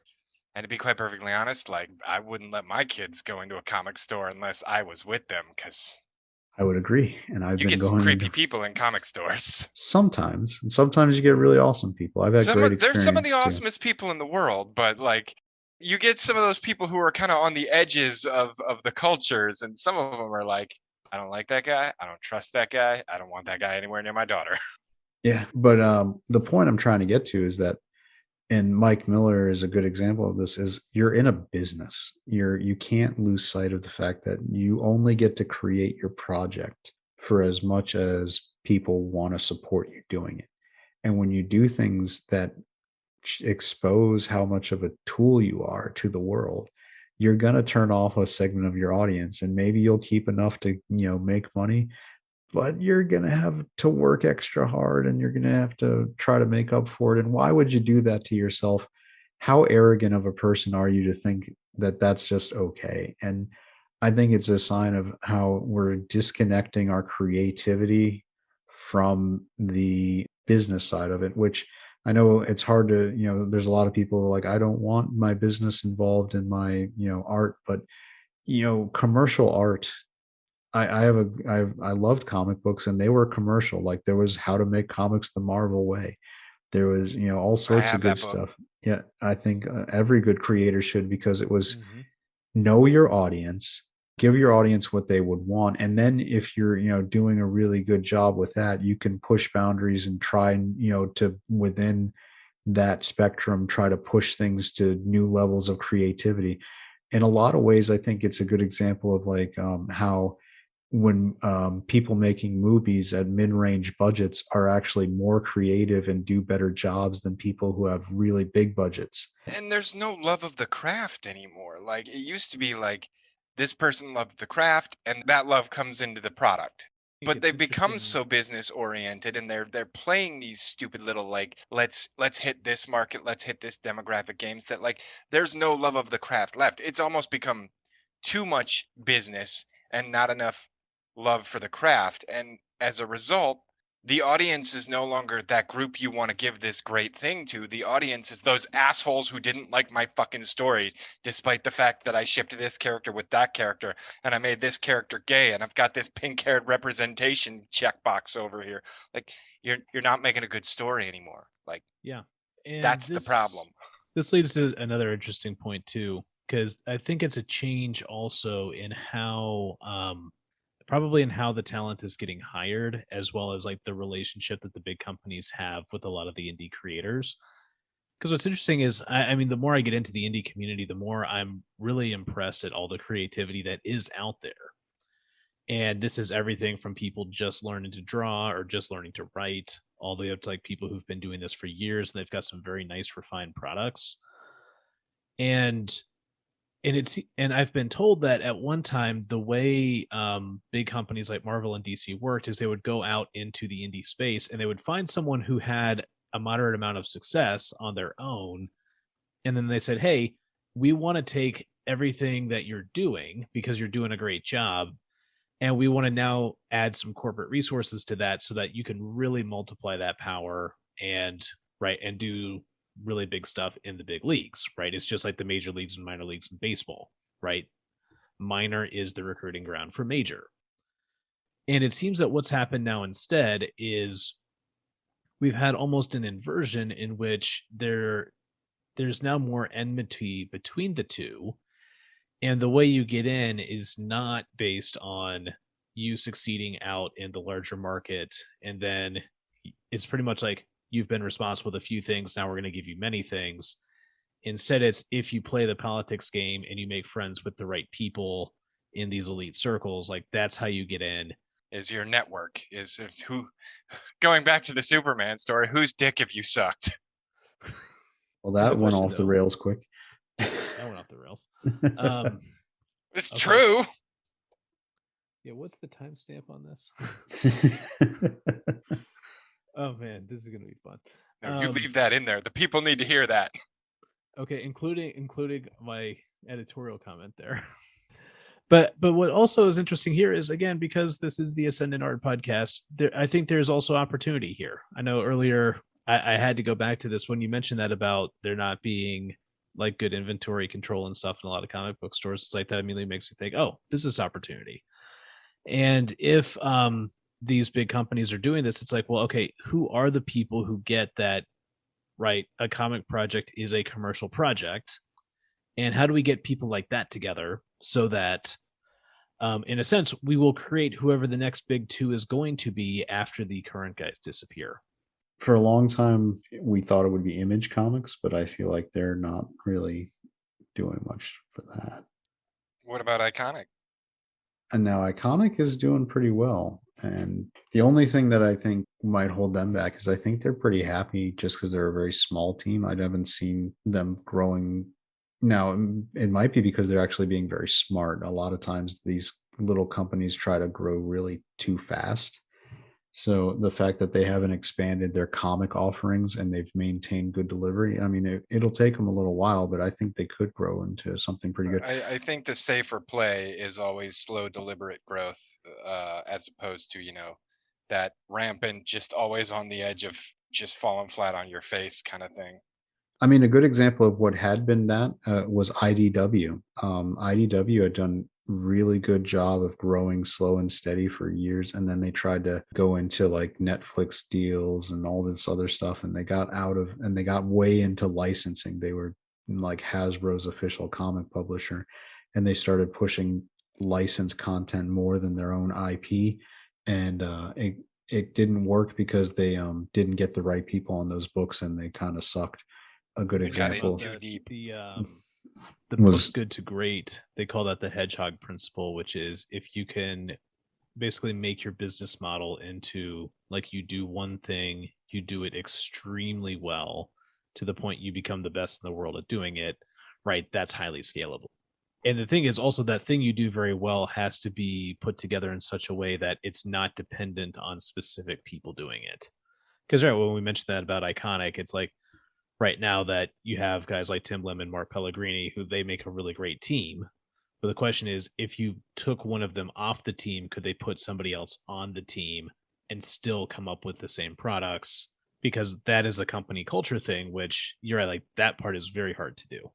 And to be quite perfectly honest, like, I wouldn't let my kids go into a comic store unless I was with them, because I would agree. And I've you been get some going creepy into people in comic stores. sometimes, and sometimes you get really awesome people. I've had great There's some of the experience too. awesomest people in the world, but like, you get some of those people who are kind of on the edges of the cultures, and some of them are like, I don't like that guy, I don't trust that guy, I don't want that guy anywhere near my daughter. Yeah, but the point I'm trying to get to is that, and Mike Miller is a good example of this, is you're in a business. You can't lose sight of the fact that you only get to create your project for as much as people want to support you doing it. And when you do things that expose how much of a tool you are to the world, you're going to turn off a segment of your audience, and maybe you'll keep enough to, make money, but you're going to have to work extra hard and you're going to have to try to make up for it. And why would you do that to yourself? How arrogant of a person are you to think that that's just okay? And I think it's a sign of how we're disconnecting our creativity from the business side of it, which I know it's hard to, there's a lot of people who are like, I don't want my business involved in my, art, but commercial art, I loved comic books and they were commercial. Like there was How to Make Comics the Marvel Way. There was, all I sorts of have good that book. stuff. Yeah, I think every good creator should, because it was Mhm. know your audience, give your audience what they would want, and then if you're, doing a really good job with that, you can push boundaries and try and, to within that spectrum try to push things to new levels of creativity. In a lot of ways, I think it's a good example of like how when people making movies at mid-range budgets are actually more creative and do better jobs than people who have really big budgets. And there's no love of the craft anymore. Like, it used to be like, this person loved the craft and that love comes into the product. I think But it's they've become interesting. so business oriented, and they're playing these stupid little like, let's hit this market, let's hit this demographic games, that like, there's no love of the craft left. It's almost become too much business and not enough love for the craft. And as a result, the audience is no longer that group you want to give this great thing to. The audience is those assholes who didn't like my fucking story, despite the fact that I shipped this character with that character and I made this character gay and I've got this pink-haired representation checkbox over here. Like, you're not making a good story anymore. Like, Yeah. And that's the problem. this leads to another interesting point too, because I think it's a change also in how probably in how the talent is getting hired, as well as like the relationship that the big companies have with a lot of the indie creators. Because what's interesting is, I mean, the more I get into the indie community, the more I'm really impressed at all the creativity that is out there. And this is everything from people just learning to draw or just learning to write, all the way up to like people who've been doing this for years and they've got some very nice refined products. And and I've been told that at one time the way big companies like Marvel and DC worked is they would go out into the indie space and they would find someone who had a moderate amount of success on their own, and then they said, hey, we want to take everything that you're doing because you're doing a great job, and we want to now add some corporate resources to that so that you can really multiply that power and do really big stuff in the big leagues. Right, it's just like the major leagues and minor leagues in baseball. Right, minor is the recruiting ground for major. And it seems that what's happened now instead is we've had almost an inversion in which there's now more enmity between the two, and the way you get in is not based on you succeeding out in the larger market, and then it's pretty much like you've been responsible with a few things, now we're going to give you many things. Instead, it's if you play the politics game and you make friends with the right people in these elite circles, like that's how you get in. Is your network, is who, going back to the Superman story, whose dick have you sucked? Well, that went off the rails quick. That went off the rails. It's true. Yeah, what's the timestamp on this? Oh man, this is gonna be fun. No, you leave that in there. The people need to hear that. Okay, including my editorial comment there. But what also is interesting here is, again, because this is the Ascendant Art podcast, I think there's also opportunity here. I know earlier I had to go back to this when you mentioned that about there not being like good inventory control and stuff in a lot of comic book stores. It's like that immediately makes me think, oh, business opportunity. And if these big companies are doing this, it's like, well, okay, who are the people who get that, right? A comic project is a commercial project. And how do we get people like that together so that, in a sense, we will create whoever the next big two is going to be after the current guys disappear? For a long time, we thought it would be Image Comics, but I feel like they're not really doing much for that. What about Iconic? And now Iconic is doing pretty well. And the only thing that I think might hold them back is I think they're pretty happy just because they're a very small team. I haven't seen them growing. Now, it might be because they're actually being very smart. A lot of times these little companies try to grow really too fast. So the fact that they haven't expanded their comic offerings and they've maintained good delivery, I mean, it'll take them a little while, but I think they could grow into something pretty good. I think the safer play is always slow, deliberate growth, as opposed to, that rampant, just always on the edge of just falling flat on your face kind of thing. I mean, a good example of what had been that was IDW. IDW had done really good job of growing slow and steady for years, and then they tried to go into like Netflix deals and all this other stuff, and they got way into licensing. They were like Hasbro's official comic publisher, and they started pushing licensed content more than their own IP, and it didn't work because they didn't get the right people on those books, and they kind of sucked. A good example. The book Good to Great, they call that the hedgehog principle, which is if you can basically make your business model into like you do one thing, you do it extremely well to the point you become the best in the world at doing it, right? That's highly scalable. And the thing is also that thing you do very well has to be put together in such a way that it's not dependent on specific people doing it. Because right, when we mentioned that about Iconic, it's like, right now that you have guys like Tim Lim and Mark Pellegrini, who they make a really great team. But the question is, if you took one of them off the team, could they put somebody else on the team and still come up with the same products? Because that is a company culture thing, which you're right, like that part is very hard to do.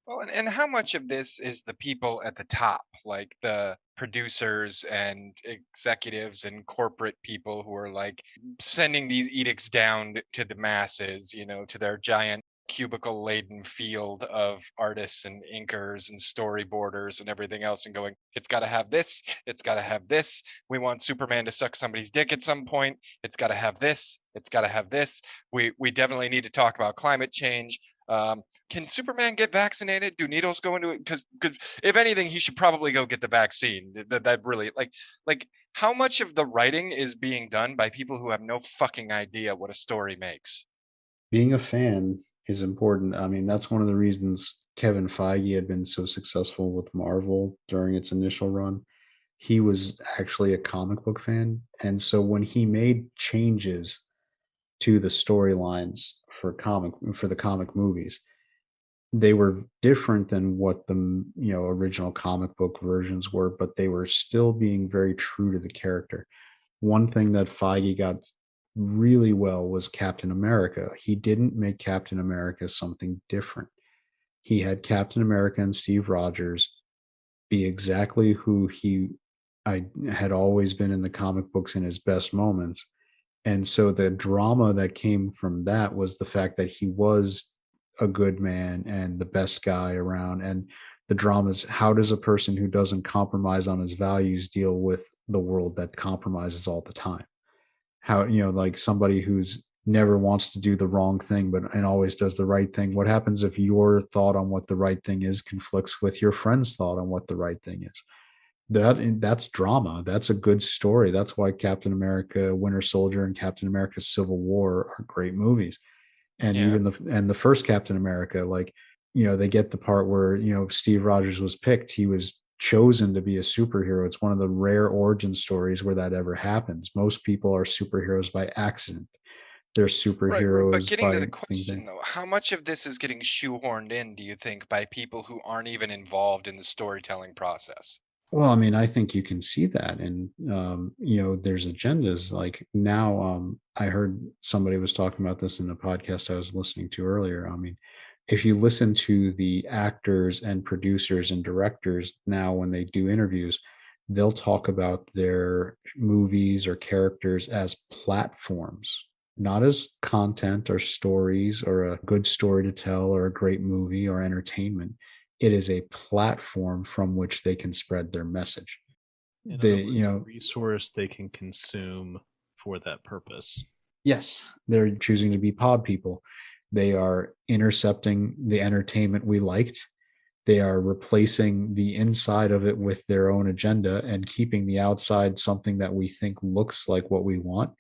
Well, and how much of this is the people at the top, like the producers and executives and corporate people who are like sending these edicts down to the masses, to their giant cubicle laden field of artists and inkers and storyboarders and everything else, and going, it's got to have this, it's got to have this, we want Superman to suck somebody's dick at some point, it's got to have this, it's got to have this, we definitely need to talk about climate change. Can Superman get vaccinated? Do needles go into it? Because if anything, he should probably go get the vaccine. That really, like how much of the writing is being done by people who have no fucking idea what a story makes? Being a fan is important. I mean, that's one of the reasons Kevin Feige had been so successful with Marvel during its initial run, he was actually a comic book fan. And so when he made changes to the storylines for the comic movies, they were different than what the original comic book versions were, but they were still being very true to the character. One thing that Feige got really well was Captain America. He didn't make Captain America something different. He had Captain America and Steve Rogers be exactly who I had always been in the comic books in his best moments. And so the drama that came from that was the fact that he was a good man and the best guy around. And the drama is, how does a person who doesn't compromise on his values deal with the world that compromises all the time? How, like somebody who's never wants to do the wrong thing and always does the right thing. What happens if your thought on what the right thing is conflicts with your friend's thought on what the right thing is? That's drama. That's a good story. That's why Captain America Winter Soldier and Captain America Civil War are great movies. And Yeah. even the first Captain America, like, they get the part where, Steve Rogers was picked. He was chosen to be a superhero. It's one of the rare origin stories where that ever happens. Most people are superheroes by accident. They're Right, right. But superheroes getting to by the thinking. question though, how much of this is getting shoehorned in, do you think, by people who aren't even involved in the storytelling process? Well, I mean, I think you can see that, and there's agendas. Like now, I heard somebody was talking about this in a podcast I was listening to earlier. I mean, if you listen to the actors and producers and directors now when they do interviews, they'll talk about their movies or characters as platforms, not as content or stories or a good story to tell or a great movie or entertainment. It is a platform from which they can spread their message. In other words, a A resource they can consume for that purpose. Yes, they're choosing to be pod people. They are intercepting the entertainment we liked. They are replacing the inside of it with their own agenda and keeping the outside something that we think looks like what we want.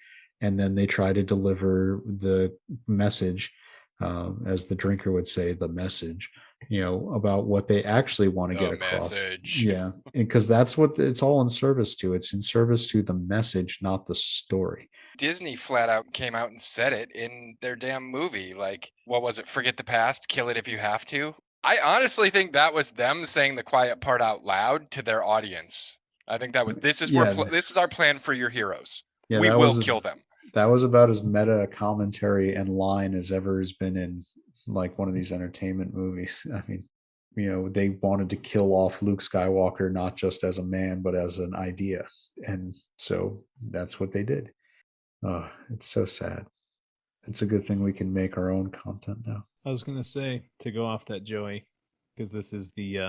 And then they try to deliver the message, as the drinker would say, the message, about what they actually want to get The across. message. Yeah, because that's what it's all in service to. It's in service to the message, not the story. Disney flat out came out and said it in their damn movie. Like, what was it? Forget the past, kill it if you have to. I honestly think that was them saying the quiet part out loud to their audience. I think that was this is Yeah, this is our plan for your heroes. yeah, We will kill them. that was about as meta a commentary and line as ever has been in like one of these entertainment movies. I mean, they wanted to kill off Luke Skywalker not just as a man but as an idea, and so that's what they did. Oh, it's so sad. It's a good thing we can make our own content now. I was gonna say, to go off that, Joey, because this is the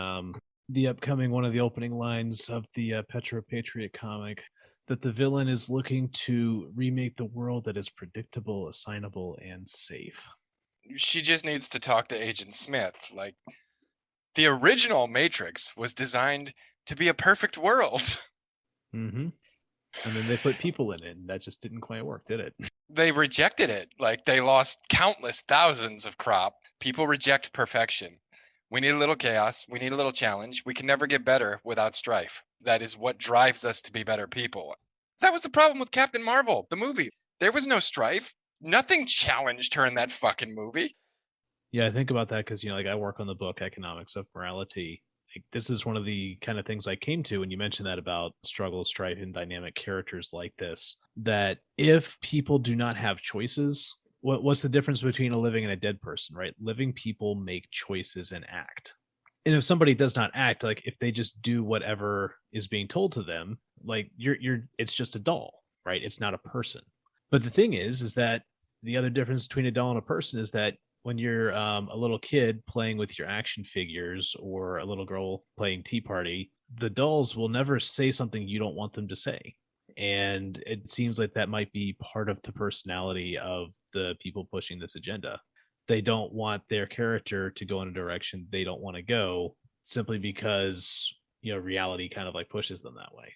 upcoming one of the opening lines of the Petro Patriot comic, that the villain is looking to remake the world that is predictable, assignable, and safe. She just needs to talk to Agent Smith. Like, the original Matrix was designed to be a perfect world. Mm-hmm. And then they put people in it, and that just didn't quite work, did it? They rejected it. Like, they lost countless thousands of crop. People reject perfection. We need a little chaos. We need a little challenge. We can never get better without strife. That is what drives us to be better people. That was the problem with Captain Marvel, the movie. There was no strife. Nothing challenged her in that fucking movie. Yeah, I think about that because, like, I work on the book Economics of Morality. Like, this is one of the kind of things I came to when you mentioned that about struggle, strife, and dynamic characters like this. That if people do not have choices, what's the difference between a living and a dead person, right? Living people make choices and act. And if somebody does not act, like if they just do whatever is being told to them, like it's just a doll, right? It's not a person. But the thing is that the other difference between a doll and a person is that when you're a little kid playing with your action figures or a little girl playing Tea Party, the dolls will never say something you don't want them to say. And it seems like that might be part of the personality of the people pushing this agenda. They don't want their character to go in a direction they don't want to go simply because, reality kind of like pushes them that way.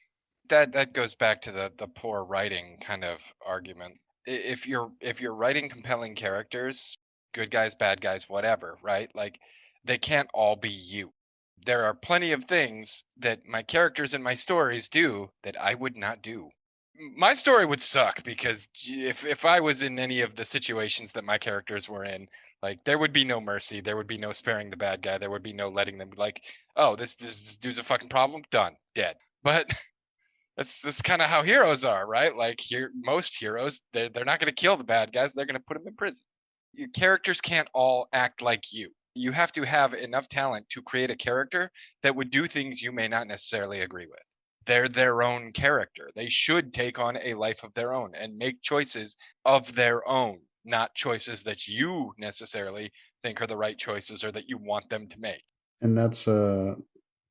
That goes back to the poor writing kind of argument. If you're writing compelling characters, good guys, bad guys, whatever, right? Like, they can't all be you. There are plenty of things that my characters in my stories do that I would not do. My story would suck because if I was in any of the situations that my characters were in, like there would be no mercy, there would be no sparing the bad guy, there would be no letting them like, oh, this dude's a fucking problem, done, dead. But that's kind of how heroes are, right? Like here, most heroes, they're not going to kill the bad guys, they're going to put them in prison. Your characters can't all act like you. You have to have enough talent to create a character that would do things you may not necessarily agree with. They're their own character. They should take on a life of their own and make choices of their own, not choices that you necessarily think are the right choices or that you want them to make. And that's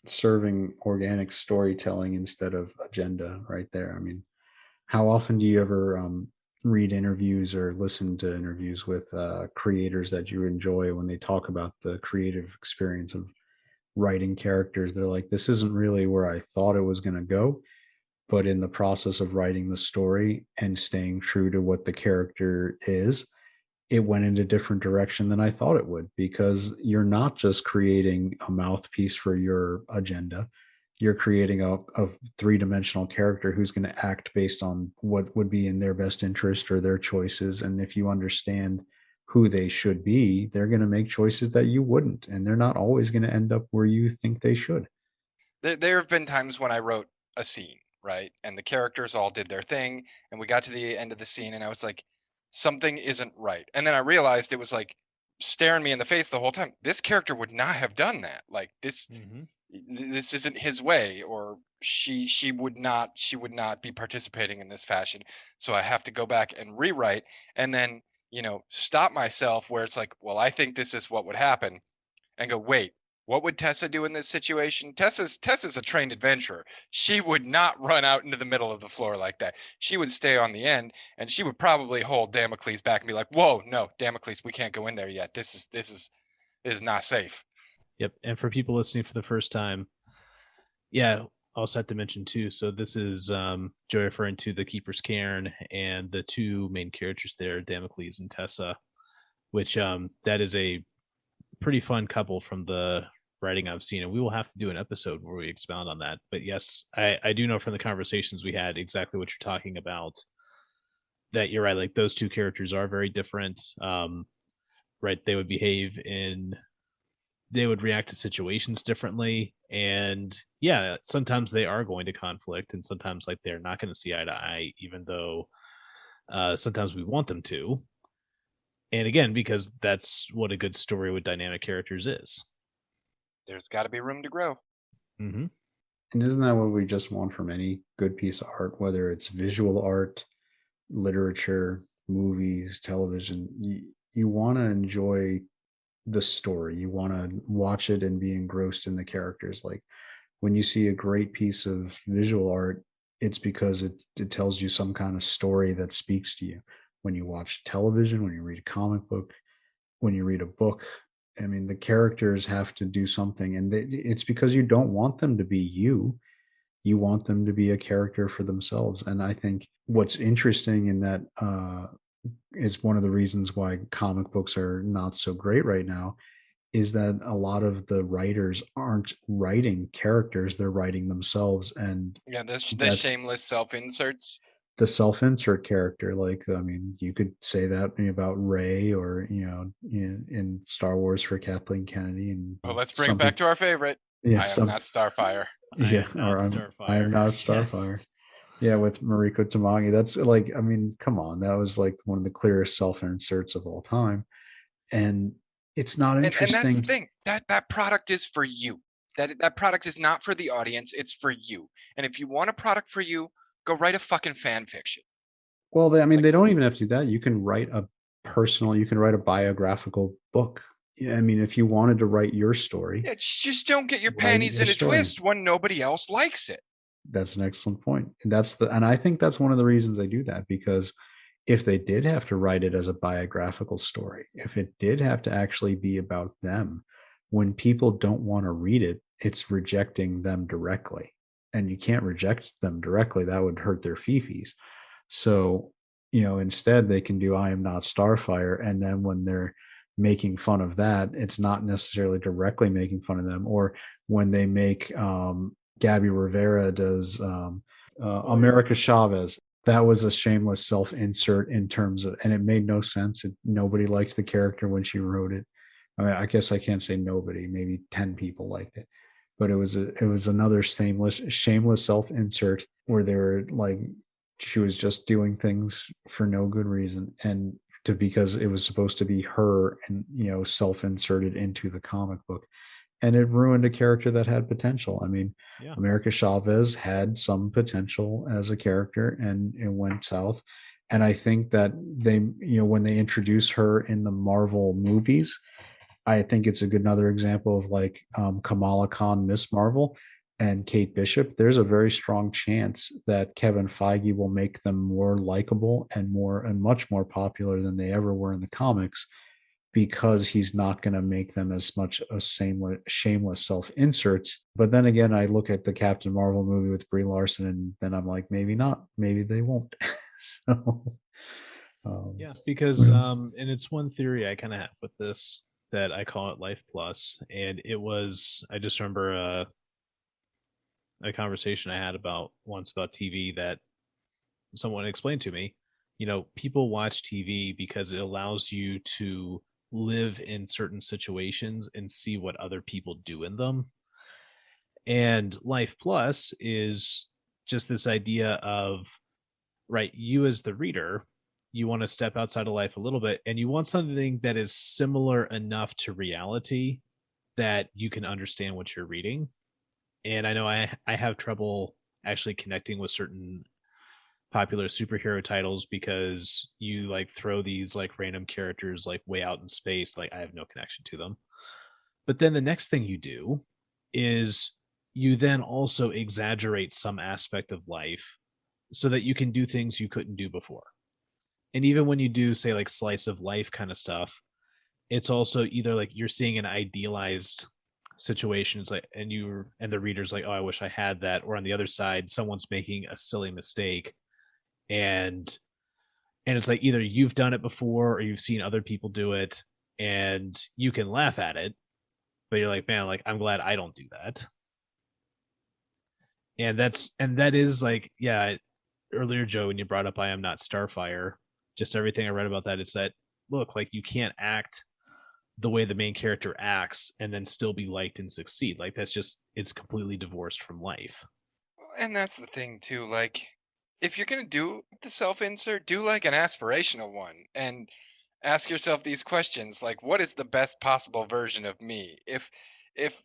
serving organic storytelling instead of agenda right there. I mean, how often do you ever read interviews or listen to interviews with creators that you enjoy when they talk about the creative experience of writing characters? They're like, this isn't really where I thought it was going to go, but in the process of writing the story and staying true to what the character is, it went in a different direction than I thought it would, because you're not just creating a mouthpiece for your agenda. You're creating a three-dimensional character who's going to act based on what would be in their best interest or their choices. And if you understand who they should be, they're going to make choices that you wouldn't. And they're not always going to end up where you think they should. There have been times when I wrote a scene, right? And the characters all did their thing, and we got to the end of the scene, and I was like, something isn't right. And then I realized it was like staring me in the face the whole time. This character would not have done that. Like this isn't his way, or she would not be participating in this fashion. So I have to go back and rewrite, and then stop myself where it's like, well, I think this is what would happen, and go, wait, what would Tessa do in this situation? Tessa's a trained adventurer. She would not run out into the middle of the floor like that. She would stay on the end, and she would probably hold Damocles back and be like, whoa, no, Damocles, we can't go in there yet. This is not safe. Yep. And for people listening for the first time, yeah, also have to mention too. So this is Joy referring to the Keeper's Cairn and the two main characters there, Damocles and Tessa, which that is a pretty fun couple from the writing I've seen, and we will have to do an episode where we expound on that. But yes, I do know from the conversations we had exactly what you're talking about. That you're right. Like those two characters are very different. Right, they would they would react to situations differently, and yeah, sometimes they are going to conflict, and sometimes like they're not going to see eye to eye, even though sometimes we want them to. And again, because that's what a good story with dynamic characters is. There's got to be room to grow. And isn't that what we just want from any good piece of art, whether it's visual art, literature, movies, television? You want to enjoy the story. You want to watch it and be engrossed in the characters. Like when you see a great piece of visual art, it's because it tells you some kind of story that speaks to you. When you watch television, when you read a comic book, when you read a book, I mean, the characters have to do something, and it's because you don't want them to be you. You want them to be a character for themselves. And I think what's interesting in that is one of the reasons why comic books are not so great right now is that a lot of the writers aren't writing characters, they're writing themselves. And yeah, the shameless self-inserts. The self-insert character, like, I mean, you could say that about Rey, or in Star Wars for Kathleen Kennedy. And well, let's bring it back to our favorite. Yeah, I am not Starfire. Yeah, I am not Starfire. Yes. Yeah, with Mariko Tamagi. That's like, I mean, come on, that was like one of the clearest self-inserts of all time, and it's not interesting. And that's the thing, that product is for you. That product is not for the audience. It's for you. And if you want a product for you, go write a fucking fan fiction. Well, they don't even have to do that. You can write a biographical book. I mean, if you wanted to write your story, just don't get your panties in a twist when nobody else likes it. That's an excellent point. And I think that's one of the reasons they do that, because if they did have to write it as a biographical story, if it did have to actually be about them, when people don't want to read it, it's rejecting them directly. And you can't reject them directly. That would hurt their fifis. So, instead they can do I am not Starfire. And then when they're making fun of that. It's not necessarily directly making fun of them. Or when they make Gabby Rivera does America Chavez, that was a shameless self-insert in terms of, and it made no sense. Nobody liked the character when she wrote it. I mean, I guess I can't say nobody, maybe 10 people liked it, but it was another shameless self-insert where they were like, she was just doing things for no good reason, and because it was supposed to be her, and self-inserted into the comic book, and it ruined a character that had potential. I mean, Yeah. America Chavez had some potential as a character, and it went south. And I think that they, when they introduce her in the Marvel movies, I think it's another example of like Kamala Khan, Miss Marvel, and Kate Bishop. There's a very strong chance that Kevin Feige will make them more likable and much more popular than they ever were in the comics, because he's not going to make them as much a shameless self-inserts. But then again, I look at the Captain Marvel movie with Brie Larson, and then I'm like, maybe not, maybe they won't. So yeah, because and it's one theory I kind of have with this, that I call it Life Plus, and I just remember a conversation I had once about TV, that someone explained to me, people watch TV because it allows you to live in certain situations and see what other people do in them. And Life Plus is just this idea of, right, you as the reader, you want to step outside of life a little bit, and you want something that is similar enough to reality that you can understand what you're reading. And I know I have trouble actually connecting with certain popular superhero titles, because you like throw these like random characters like way out in space, like I have no connection to them. But then the next thing you do is you then also exaggerate some aspect of life so that you can do things you couldn't do before. And even when you do, say, like slice of life kind of stuff, it's also either like you're seeing an idealized situation, it's like, and the reader's like, oh, I wish I had that. Or on the other side, someone's making a silly mistake, and it's like either you've done it before or you've seen other people do it, and you can laugh at it, but you're like, man, like I'm glad I don't do that. And that is like, yeah, earlier, Joe, when you brought up I Am Not Starfire, just everything I read about that is that, look, like you can't act the way the main character acts and then still be liked and succeed. Like it's completely divorced from life. And that's the thing too, like if you're gonna do the self-insert, do like an aspirational one and ask yourself these questions, like what is the best possible version of me? If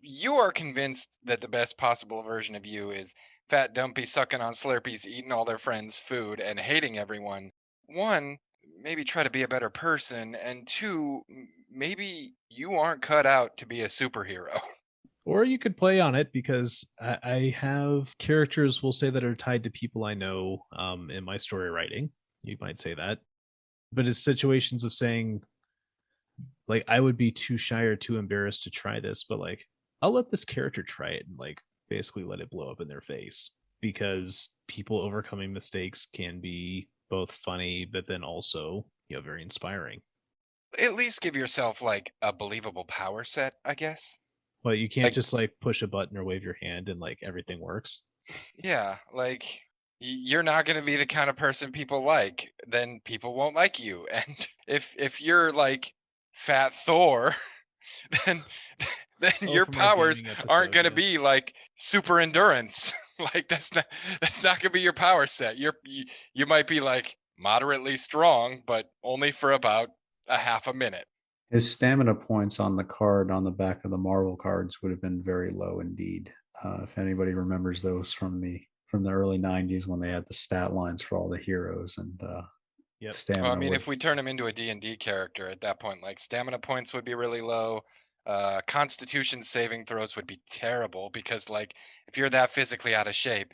you are convinced that the best possible version of you is fat, dumpy, sucking on Slurpees, eating all their friends' food, and hating everyone, one, maybe try to be a better person, and two, maybe you aren't cut out to be a superhero. Or you could play on it, because I have characters, we'll say, that are tied to people I know in my story writing. You might say that. But it's situations of saying, like, I would be too shy or too embarrassed to try this, but like, I'll let this character try it and like basically let it blow up in their face, because people overcoming mistakes can be both funny, but then also, very inspiring. At least give yourself like a believable power set, I guess. But you can't Like, just like push a button or wave your hand and like everything works. yeah, like you're not going to be the kind of person people like, then people won't like you. And if you're like Fat Thor, then then your From our powers gaming aren't episode, going to yeah. be like super endurance. Like that's not going to be your power set. You might be like moderately strong, but only for about a half a minute. his stamina points on the card on the back of the Marvel cards would have been very low indeed. If anybody remembers those from the early '90s, when they had the stat lines for all the heroes, and Yep. Well, I stamina mean, would. if we turn him into a D&D character at that point, like stamina points would be really low. Constitution saving throws would be terrible, because like if you're that physically out of shape,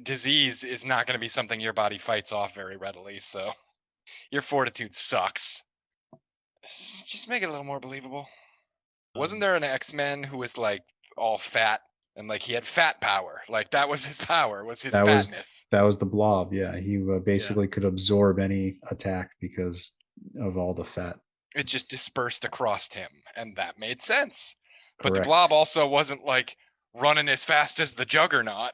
disease is not going to be something your body fights off very readily. So your fortitude sucks. Just make it a little more believable. Wasn't there an X-Men who was like all fat and like he had fat power? Like that was his power, was his fatness. That was the Blob. Yeah, he Yeah. basically could absorb any attack because of all the fat. It just dispersed across him, and that made sense. But the Correct. Blob also wasn't like running as fast as the Juggernaut.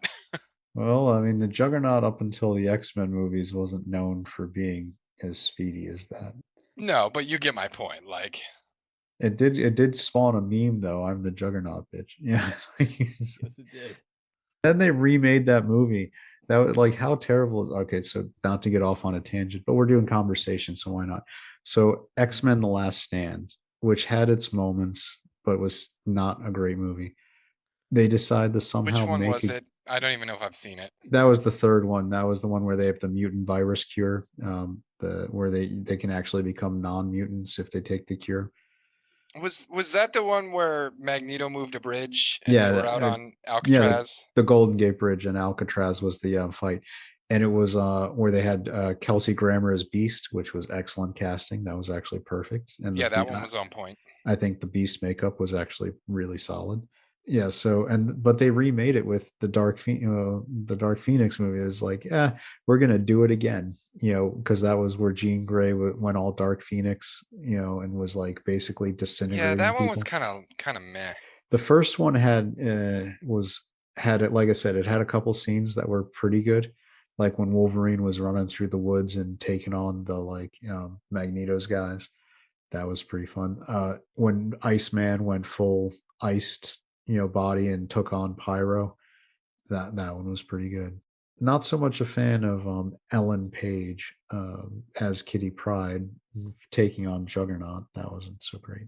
Well, I mean, the Juggernaut up until the X-Men movies wasn't known for being as speedy as that. No, but you get my point. Like, It did spawn a meme though. I'm the Juggernaut, bitch. Yeah. Yes, it did. Then they remade that movie. That was like how terrible. Okay, so not to get off on a tangent, but we're doing conversation, so why not? So X-Men: The Last Stand, which had its moments, but was not a great movie. They decide to which somehow one make was it. it? I don't even know if I've seen it. That was the third one. That was the one where they have the mutant virus cure. The where they can actually become non-mutants if they take the cure. Was that the one where Magneto moved a bridge and they Yeah, were out on yeah, Alcatraz? the Golden Gate Bridge and Alcatraz was the fight, and it was where they had Kelsey Grammer as Beast, which was excellent casting. That was actually perfect, and Yeah, that one was on point. I think the Beast makeup was actually really solid. Yeah, so but they remade it with the the Dark Phoenix movie. It was like, yeah, we're gonna do it again, because that was where Jean Grey went all Dark Phoenix, and was like basically Yeah, disintegrating that one was people. kind of meh. The first one had it, like I said, it had a couple scenes that were pretty good, like when Wolverine was running through the woods and taking on the Magneto's guys. That was pretty fun. When Iceman went full iced, body and took on Pyro, that one was pretty good. Not so much a fan of Ellen Page as Kitty Pryde taking on Juggernaut. That wasn't so great.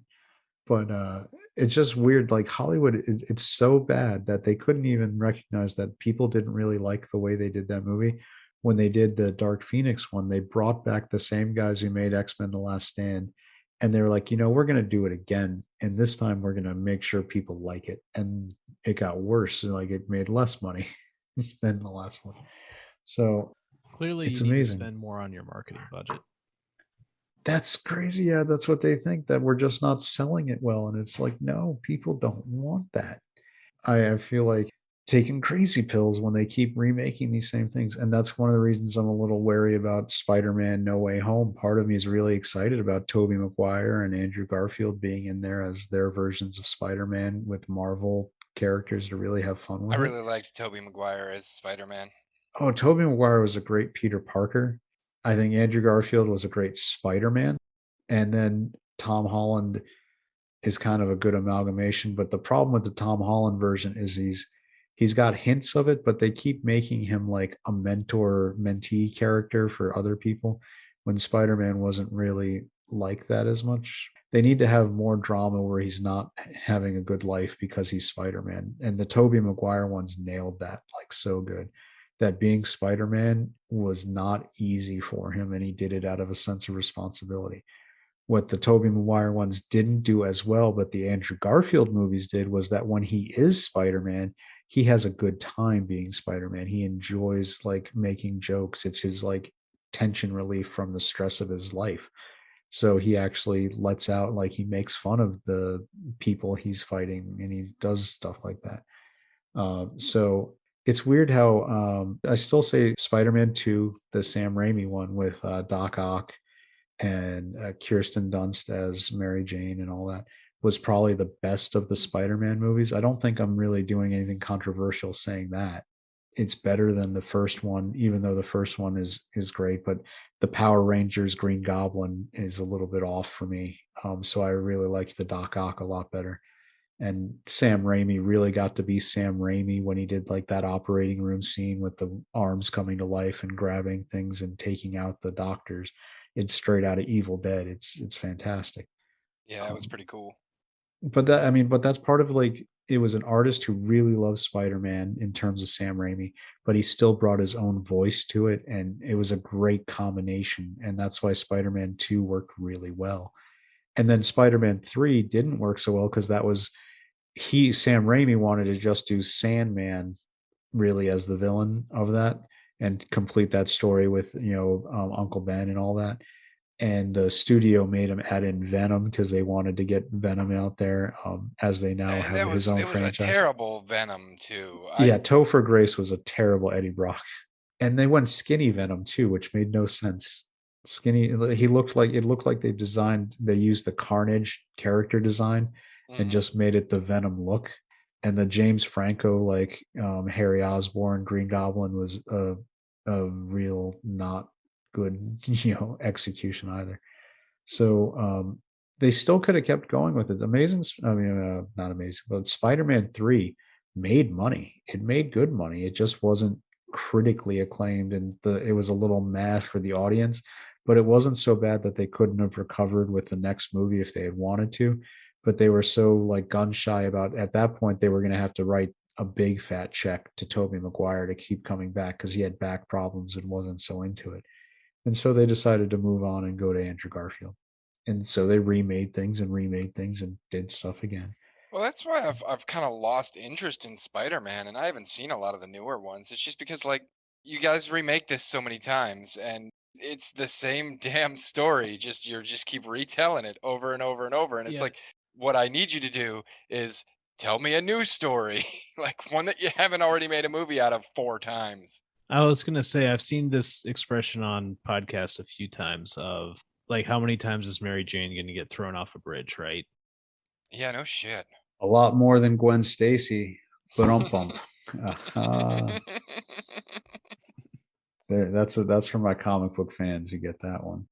But it's just weird. Like Hollywood, it's so bad that they couldn't even recognize that people didn't really like the way they did that movie. When they did the Dark Phoenix one, they brought back the same guys who made X-Men: The Last Stand, and they were like, we're going to do it again, and this time we're going to make sure people like it. And it got worse. Like it made less money than the last one. So Clearly, it's you need amazing. to spend more on your marketing budget. That's crazy. Yeah, that's what they think, that we're just not selling it well. And it's like, no, people don't want that. I feel like taking crazy pills when they keep remaking these same things. And that's one of the reasons I'm a little wary about Spider-Man No Way Home. Part of me is really excited about Tobey Maguire and Andrew Garfield being in there as their versions of Spider-Man with Marvel characters to really have fun with I it. really liked Tobey Maguire as Spider-Man. Oh, Tobey Maguire was a great Peter Parker. I think Andrew Garfield was a great Spider-Man. And then Tom Holland is kind of a good amalgamation. But the problem with the Tom Holland version is he's got hints of it, but they keep making him like a mentor mentee character for other people when Spider-Man wasn't really like that as much. They need to have more drama where he's not having a good life because he's Spider-Man. And the Tobey Maguire ones nailed that like so good. That being Spider-Man was not easy for him, and he did it out of a sense of responsibility. What the Tobey Maguire ones didn't do as well, but the Andrew Garfield movies did, was that when he is Spider-Man, he has a good time being Spider-Man. He enjoys like making jokes. It's his like tension relief from the stress of his life. So he actually lets out, like he makes fun of the people he's fighting, and he does stuff like that. So it's weird how I still say Spider-Man 2, the Sam Raimi one with Doc Ock and Kirsten Dunst as Mary Jane and all that, was probably the best of the Spider-Man movies. I don't think I'm really doing anything controversial saying that. It's better than the first one, even though the first one is great. But the Power Rangers Green Goblin is a little bit off for me. So I really liked the Doc Ock a lot better. And Sam Raimi really got to be Sam Raimi when he did like that operating room scene with the arms coming to life and grabbing things and taking out the doctors. It's straight out of Evil Dead. It's fantastic. Yeah, that was pretty cool. But that's part of like, it was an artist who really loves Spider-Man in terms of Sam Raimi, but he still brought his own voice to it, and it was a great combination. And that's why Spider-Man 2 worked really well. And then Spider-Man 3 didn't work so well because that was Sam Raimi wanted to just do Sandman really as the villain of that and complete that story with Uncle Ben and all that. And the studio made him add in Venom because they wanted to get Venom out there, as they now And have his own it was franchise. a terrible Venom too. Yeah, Topher Grace was a terrible Eddie Brock, and they went skinny Venom too, which made no sense. skinny. He looked like they used the Carnage character design and just made it the Venom look. And the James Franco like Harry Osborn Green Goblin was a real not good execution either. So they still could have kept going with it. Amazing, not amazing, but Spider-Man 3 made money. It made good money. It just wasn't critically acclaimed, and it was a little meh for the audience. But it wasn't so bad that they couldn't have recovered with the next movie if they had wanted to. But they were so like gun shy about at that point they were going to have to write a big fat check to Tobey Maguire to keep coming back because he had back problems and wasn't so into it. And so they decided to move on and go to Andrew Garfield. And so they remade things and did stuff again. Well, that's why I've kind of lost interest in Spider-Man, and I haven't seen a lot of the newer ones. It's just because like you guys remake this so many times, and it's the same damn story. Just keep retelling it over and over and over, and it's like what I need you to do is tell me a new story, like one that you haven't already made a movie out of 4 times. I was gonna say I've seen this expression on podcasts a few times of like how many times is Mary Jane going to get thrown off a bridge, right? Yeah, no shit. A lot more than Gwen Stacy, but bump. There, that's for my comic book fans. You get that one.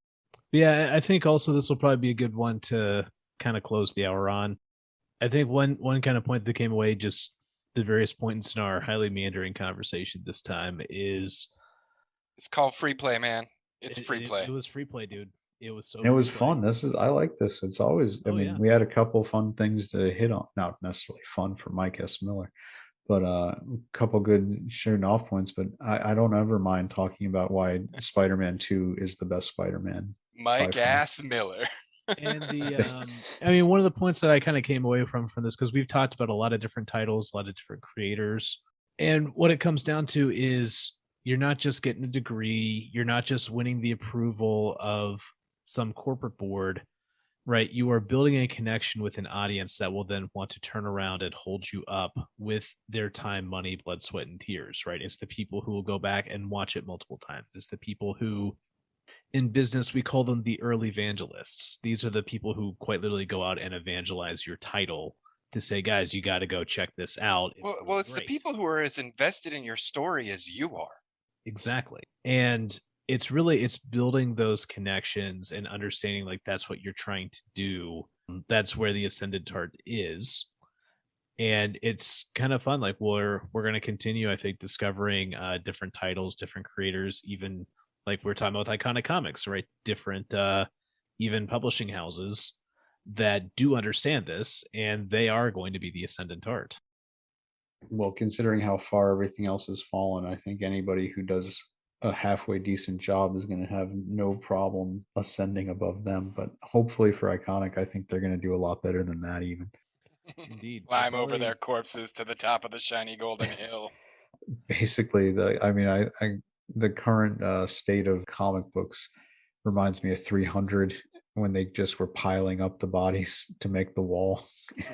Yeah, I think also this will probably be a good one to kind of close the hour on. I think one kind of point that came away just the various points in our highly meandering conversation this time is it's called Freeplay, man. It's Freeplay. It was Freeplay, dude. It was so. It was fun. I like this. It's always. I mean, we had a couple fun things to hit on. Not necessarily fun for Mike S. Miller, but a couple good shooting off points. But I don't ever mind talking about why Spider-Man 2 is the best Spider-Man. Mike S. Miller. And I mean, one of the points that I kind of came away from this, because we've talked about a lot of different titles, a lot of different creators, and what it comes down to is you're not just getting a degree, you're not just winning the approval of some corporate board, right? You are building a connection with an audience that will then want to turn around and hold you up with their time, money, blood, sweat, and tears, right? It's the people who will go back and watch it multiple times. It's the people who, in business, we call them the early evangelists. These are the people who quite literally go out and evangelize your title to say, guys, you got to go check this out. Well, it's the people who are as invested in your story as you are. Exactly. And it's building those connections and understanding like that's what you're trying to do. That's where the Ascendant art is. And it's kind of fun. Like we're going to continue, I think, discovering different titles, different creators, even like we're talking about with Iconic Comics, right? Different even publishing houses that do understand this, and they are going to be the Ascendant art. Well, considering how far everything else has fallen, I think anybody who does a halfway decent job is going to have no problem ascending above them. But hopefully for Iconic, I think they're going to do a lot better than that even. Indeed. Climb over their corpses to the top of the shiny golden hill. Basically, the current state of comic books reminds me of 300 when they just were piling up the bodies to make the wall.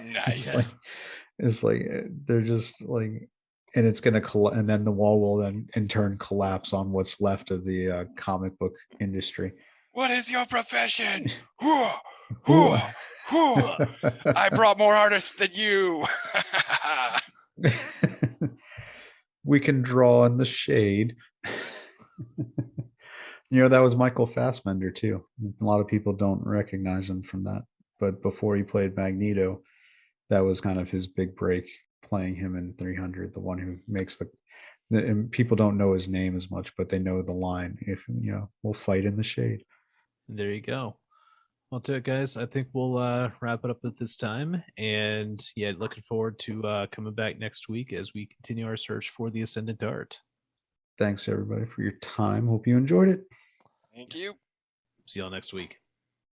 Nice. It's like they're just like, and it's going to and then the wall will then in turn collapse on what's left of the comic book industry. What is your profession? I brought more artists than you. We can draw in the shade. That was Michael Fassbender too. A lot of people don't recognize him from that, but before he played Magneto, that was kind of his big break, playing him in 300, the one who makes and people don't know his name as much, but they know the line, if we'll fight in the shade. There you go. Well, to it, guys, I think we'll wrap it up at this time. And yeah, looking forward to coming back next week as we continue our search for the Ascendant art. Thanks, everybody, for your time. Hope you enjoyed it. Thank you. See y'all next week.